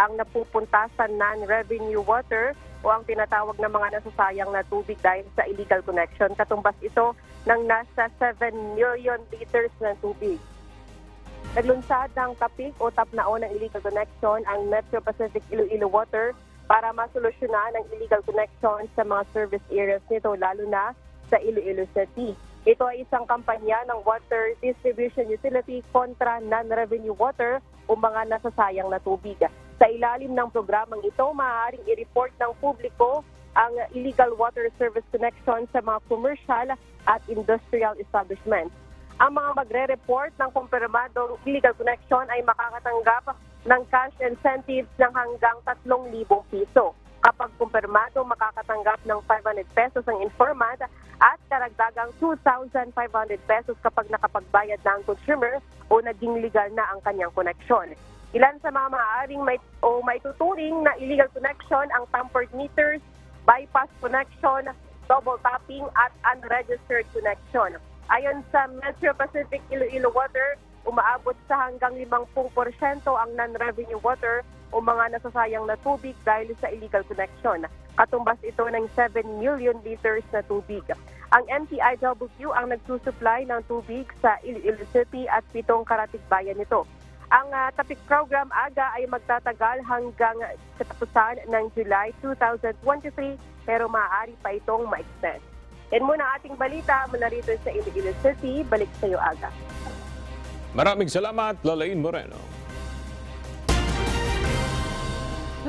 ang napupunta sa non-revenue water o ang tinatawag na mga nasasayang na tubig dahil sa illegal connection. Katumbas ito ng nasa 7 million liters ng tubig. Naglunsad ng tapik o tapnao ng illegal connection ang Metro Pacific Iloilo Water para masolusyonan ang illegal connection sa mga service areas nito, lalo na sa Iloilo City. Ito ay isang kampanya ng water distribution utility kontra non-revenue water o mga nasasayang na tubig. Sa ilalim ng programang ito, maaaring i-report ng publiko ang illegal water service connection sa mga commercial at industrial establishments. Ang mga magre-report ng kumpirmadong illegal connection ay makakatanggap ng cash incentives ng hanggang 3,000 piso. Kapag kumpirmado, makakatanggap ng 500 pesos ang informant at karagdagang 2,500 pesos kapag nakapagbayad na ang consumer o naging legal na ang kanyang koneksyon. Ilan sa mga maaaring maituturing na illegal connection ang tampered meters, bypass connection, double tapping at unregistered connection. Ayon sa Metro Pacific Iloilo Water, umaabot sa hanggang 50% ang non-revenue water o mga nasasayang na tubig dahil sa illegal connection. Katumbas ito ng 7 million liters na tubig. Ang MTIW ang nagsusupply ng tubig sa Iloilo City at 7 karatig-bayan nito. Ang TAPIC program AGA ay magtatagal hanggang katapusan ng July 2023 pero maaari pa itong ma-extend. Yan muna ating balita mula rito sa Iloilo City. Balik sa iyo, AGA. Maraming salamat, Lalaine Moreno.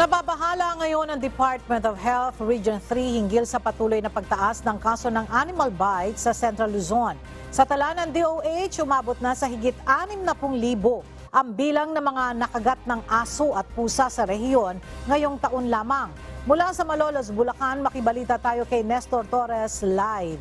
Nababahala ngayon ang Department of Health Region 3 hinggil sa patuloy na pagtaas ng kaso ng animal bite sa Central Luzon. Sa tala ng DOH, umabot na sa higit 60,000 ang bilang ng mga nakagat ng aso at pusa sa rehiyon ngayong taon lamang. Mula sa Malolos, Bulacan, makibalita tayo kay Nestor Torres live.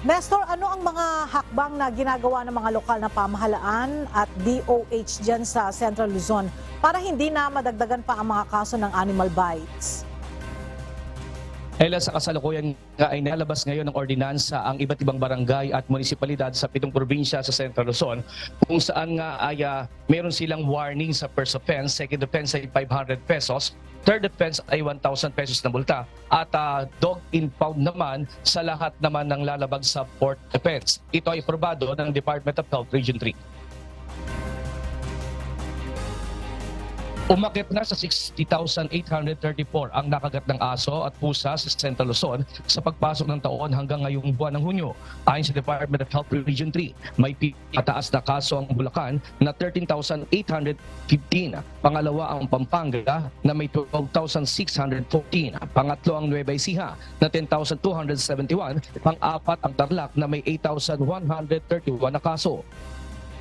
Nestor, ano ang mga hakbang na ginagawa ng mga lokal na pamahalaan at DOH dyan sa Central Luzon para hindi na madagdagan pa ang mga kaso ng animal bites? Ella, sa kasalukuyan nga ay nalabas ngayon ng ordinansa ang iba't ibang barangay at munisipalidad sa 7 probinsya sa Central Luzon kung saan nga ay meron silang warning sa first offense, second offense ay 500 pesos, third offense ay 1,000 pesos na multa at dog impound naman sa lahat naman ng lalabag sa fourth offense. Ito ay aprobado ng Department of Health Region 3. Umakit na sa 60,834 ang nakagat ng aso at pusa sa Central Luzon sa pagpasok ng taon hanggang ngayong buwan ng Hunyo. Ayon sa Department of Health Region 3, may pataas na kaso ang Bulacan na 13,815. Pangalawa ang Pampanga na may 12,614. Pangatlo ang Nueva Ecija na 10,271. Pang-apat ang Tarlac na may 8,131 na kaso.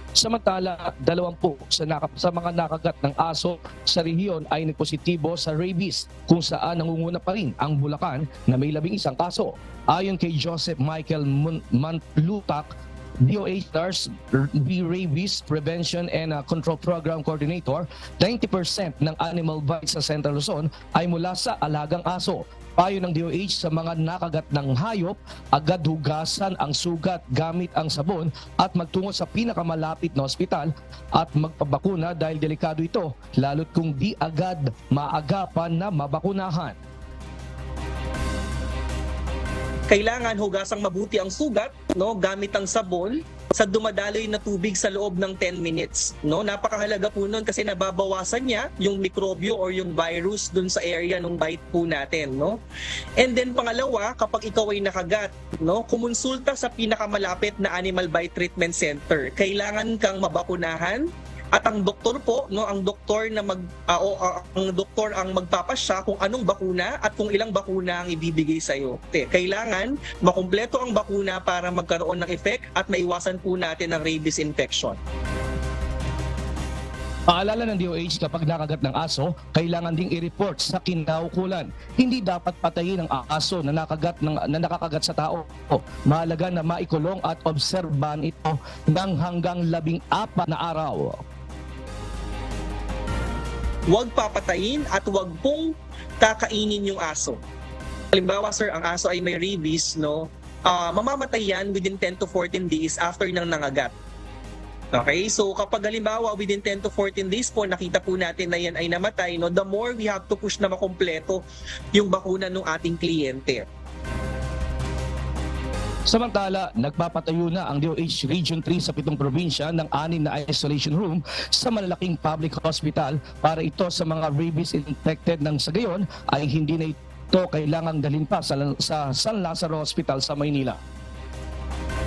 Samantala, 20 sa mga nakagat ng aso sa rehiyon ay nagpositibo sa rabies kung saan nangunguna pa rin ang Bulacan na may 11 kaso. Ayon kay Joseph Michael Mantlutak, DOH Rabies Prevention and Control Program Coordinator, 90% ng animal bites sa Central Luzon ay mula sa alagang aso. Payo ng DOH sa mga nakagat ng hayop, agad hugasan ang sugat gamit ang sabon at magtungo sa pinakamalapit na ospital at magpabakuna dahil delikado ito, lalo't kung di agad maagapan na mabakunahan. Kailangan hugasang mabuti ang sugat, no, gamit ang sabon sa dumadaloy na tubig sa loob ng 10 minutes. No, napakahalaga po nun kasi nababawasan niya yung mikrobyo or yung virus dun sa area ng bite po natin, no. And then pangalawa, kapag ikaw ay nakagat, no, kumonsulta sa pinakamalapit na animal bite treatment center. Kailangan kang mabakunahan. At ang doktor po, no, ang doktor na ang doktor ang magpapasya kung anong bakuna at kung ilang bakuna ang ibibigay sa iyo. Kailangan makumpleto ang bakuna para magkaroon ng effect at maiwasan po natin ang rabies infection. Paalala ng DOH, kapag nakagat ng aso, kailangan ding i-report sa kinaukulan. Hindi dapat patayin ang aso na nakakagat sa tao. Mahalaga na maikulong at obserbahan ito ng hanggang 14 na araw. Huwag papatayin at huwag pong kakainin yung aso. Halimbawa, sir, ang aso ay may rabies, no? Mamamatay yan within 10 to 14 days after nang nangagat. Okay, so kapag halimbawa within 10 to 14 days po nakita po natin na yan ay namatay, no, the more we have to push na makumpleto yung bakuna ng ating kliyente. Samantala, nagpapatayo na ang DOH Region 3 sa 7 probinsya ng 6 na isolation room sa malalaking public hospital para ito sa mga rabies infected ng sa gayon ay hindi na ito kailangang dalhin pa sa San Lazaro Hospital sa Maynila.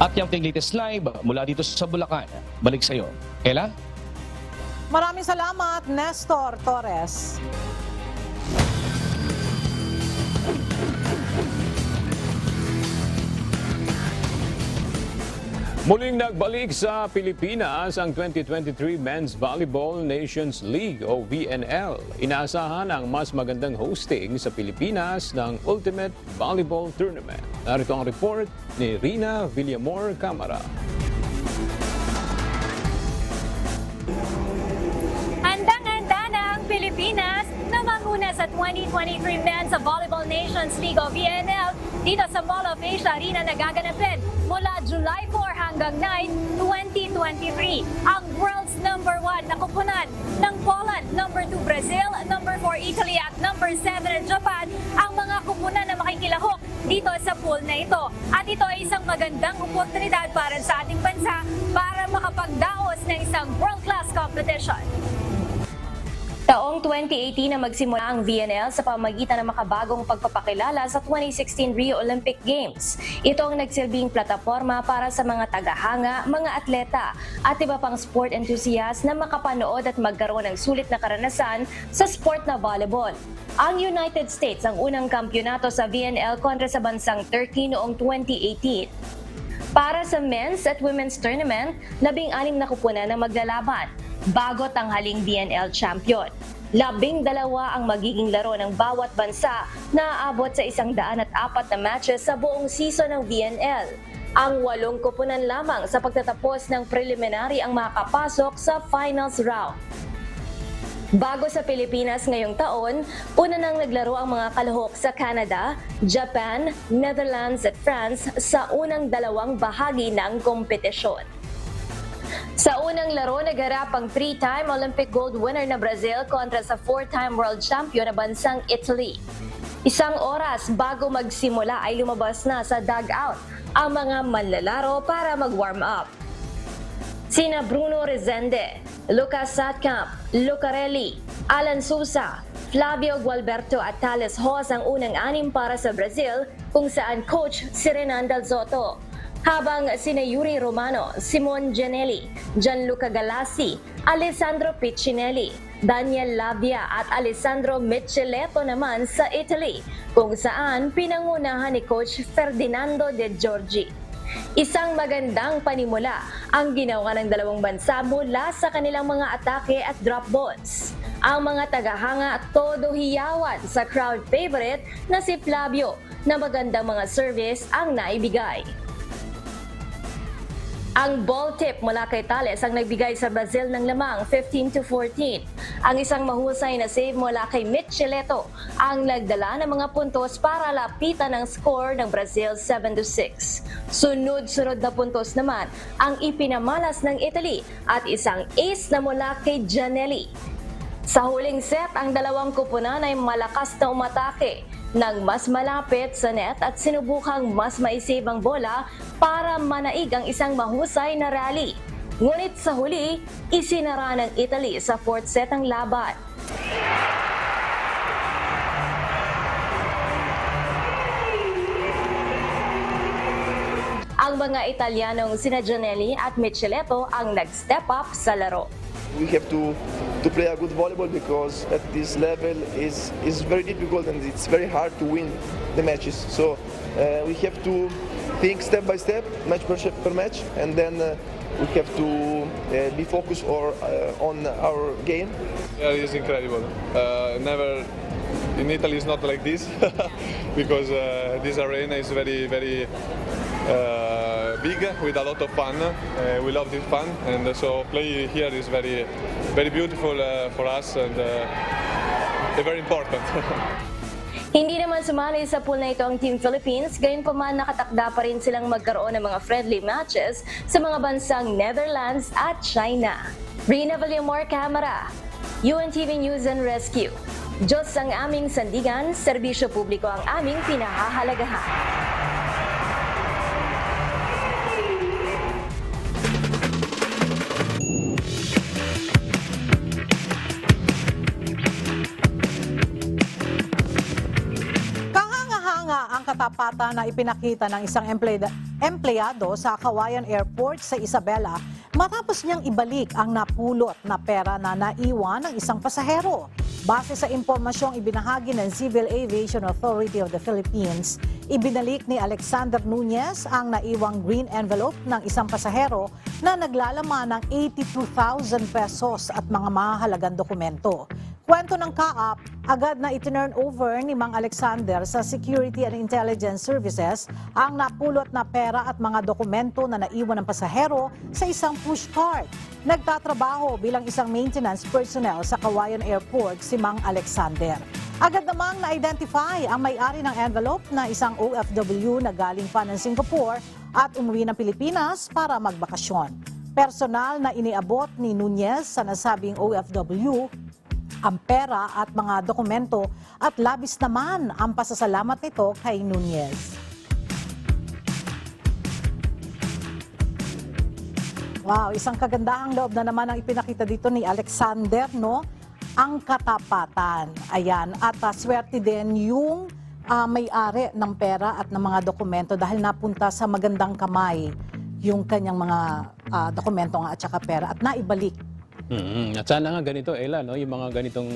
At yung latest live mula dito sa Bulacan. Balik sa iyo. Ella? Maraming salamat, Nestor Torres. Muling nagbalik sa Pilipinas ang 2023 Men's Volleyball Nations League o VNL. Inaasahan ang mas magandang hosting sa Pilipinas ng Ultimate Volleyball Tournament. Narito ang report ni Rina Villamor Camara. Handang-handa na ang Pilipinas na manguna sa 2023 Men's Volleyball Nations League o VNL dito sa Mall of Asia Arena na gaganapin mula July 4 hanggang 9, 2023. Ang world's number 1 na kupunan ng Poland, number 2 Brazil, number 4 Italy at number 7 Japan ang mga kupunan na makikilahok dito sa pool na ito. At ito ay isang magandang oportunidad para sa ating bansa para makapagdaos ng isang world-class competition. Taong 2018 na magsimula ang VNL sa pamamagitan ng makabagong pagpapakilala sa 2016 Rio Olympic Games. Ito ang nagsilbing plataforma para sa mga tagahanga, mga atleta at iba pang sport enthusiast na makapanood at magkaroon ng sulit na karanasan sa sport na volleyball. Ang United States ang unang kampyonato sa VNL kontra sa bansang Turkey noong 2018. Para sa men's at women's tournament, 16 na kupunan na maglalaban bago tanghaling VNL champion. 12 ang magiging laro ng bawat bansa na aabot sa 104 na matches sa buong season ng VNL. Ang 8 kupunan lamang sa pagtatapos ng preliminary ang makakapasok sa finals round. Bago sa Pilipinas ngayong taon, una nang naglaro ang mga kalahok sa Canada, Japan, Netherlands at France sa unang 2 bahagi ng kompetisyon. Sa unang laro, nagarap ang 3-time Olympic gold winner na Brazil kontra sa 4-time world champion na bansang Italy. 1 oras bago magsimula ay lumabas na sa dugout ang mga manlalaro para mag-warm up. Sina Bruno Rezende, Lucas Satkamp, Lucarelli, Alan Sousa, Flavio Gualberto at Thales Hos ang unang 6 para sa Brazil kung saan coach si Renan Dalzotto. Habang sina Yuri Romano, Simon Gianelli, Gianluca Galassi, Alessandro Piccinelli, Daniel Labia at Alessandro Micheletto naman sa Italy, kung saan pinangunahan ni Coach Ferdinando De Giorgi. Isang magandang panimula ang ginawa ng dalawang bansa mula sa kanilang mga atake at drop balls. Ang mga tagahanga todo hiyawan sa crowd favorite na si Flavio na magandang mga service ang naibigay. Ang ball tip mula kay Thales ang nagbigay sa Brazil ng lamang 15-14. Ang isang mahusay na save mula kay Micheletto ang nagdala ng mga puntos para lapitan ang score ng Brazil 7-6. Sunod-sunod na puntos naman ang ipinamalas ng Italy at isang ace na mula kay Gianelli. Sa huling set, ang dalawang kupunan ay malakas na umatake nang mas malapit sa net at sinubukang mas maisave ang bola para manaig ang isang mahusay na rally. Ngunit sa huli, isinara ng Italy sa 4th set ang laban. Ang mga Italianong sina Gianelli at Micheletto ang nag-step up sa laro. We have to play a good volleyball because at this level is very difficult and it's very hard to win the matches. So we have to think step by step, match per match, and then we have to be focused on our game. Yeah, it's incredible. Never in Italy is not like this because this arena is very big with a lot of fun. We love this fun, and so play here is very beautiful for us and very important. Hindi naman sumali sa pool na ito ang Team Philippines, gayunpaman nakatakda pa rin silang magkaroon ng mga friendly matches sa mga bansang Netherlands at China. Rina Villamor Camara, UNTV News and Rescue. Diyos ang aming sandigan, serbisyo publiko ang aming pinahahalagahan. Ang katapatan na ipinakita ng isang empleyado sa Kawayan Airport sa Isabela matapos niyang ibalik ang napulot na pera na naiwan ng isang pasahero. Base sa impormasyong ibinahagi ng Civil Aviation Authority of the Philippines, ibinalik ni Alexander Nunez ang naiwang green envelope ng isang pasahero na naglalaman ng 82,000 pesos at mga mahalagang dokumento. Kwento ng kaap, agad na itinurn over ni Mang Alexander sa Security and Intelligence Services ang napulot na pera at mga dokumento na naiwan ng pasahero sa isang pushcart. Nagtatrabaho bilang isang maintenance personnel sa Kawayan Airport si Mang Alexander. Agad namang na-identify ang may-ari ng envelope na isang OFW na galing pa ng Singapore at umuwi ng Pilipinas para magbakasyon. Personal na iniabot ni Nunez sa nasabing OFW ang pera at mga dokumento at labis naman ang pasasalamat nito kay Nunez. Wow, isang kagandahang loob na naman ang ipinakita dito ni Alexander, no? Ang katapatan. Ayan, at swerte din yung may-ari ng pera at ng mga dokumento dahil napunta sa magandang kamay yung kanyang mga dokumento at saka pera at naibalik. At sana nga ganito, Ella, no? Yung mga ganitong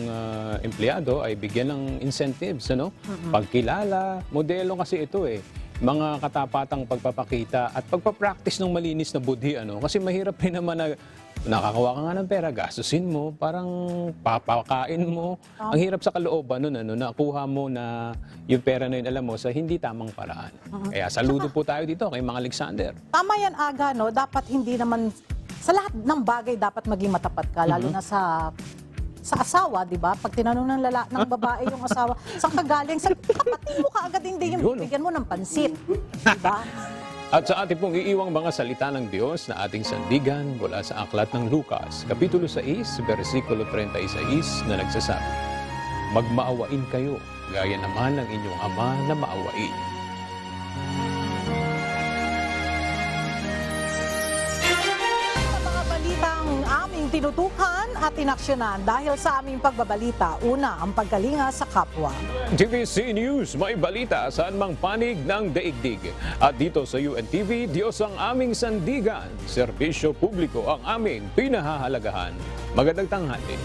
empleyado ay bigyan ng incentives, ano? Pagkilala, modelo kasi ito eh. Mga katapatang pagpapakita at pagpapractice ng malinis na budhi, ano? Kasi mahirap rin naman na nakakawa ka nga ng pera, gastusin mo, parang papakain mo. Ang hirap sa kalooban nun, ano? Nakuha mo na yung pera na yun, alam mo, sa hindi tamang paraan. Kaya saludo po tayo dito kay Mang Alexander. Tama yan, Aga, no? Dapat hindi naman sa lahat ng bagay dapat maging matapat ka, lalo na sa asawa, di ba? Pag tinanong ng babae yung asawa, saan ka galing? Kapatid mo ka agad, hindi yung bibigyan mo ng pansit. Di ba? At sa ating pong iiwang mga salita ng Diyos na ating sandigan mula sa Aklat ng Lucas, Kapitulo 6, versikulo 36 na nagsasabi, magmaawain kayo, gaya naman ng inyong Ama na maawain. Aming tinutukan at inaksyonan dahil sa aming pagbabalita. Una, ang pagkalinga sa kapwa. TVC News, may balita saan mang panig ng daigdig. At dito sa UNTV, Diyos ang aming sandigan. Serbisyo publiko ang aming pinahahalagahan. Magandang tanghali.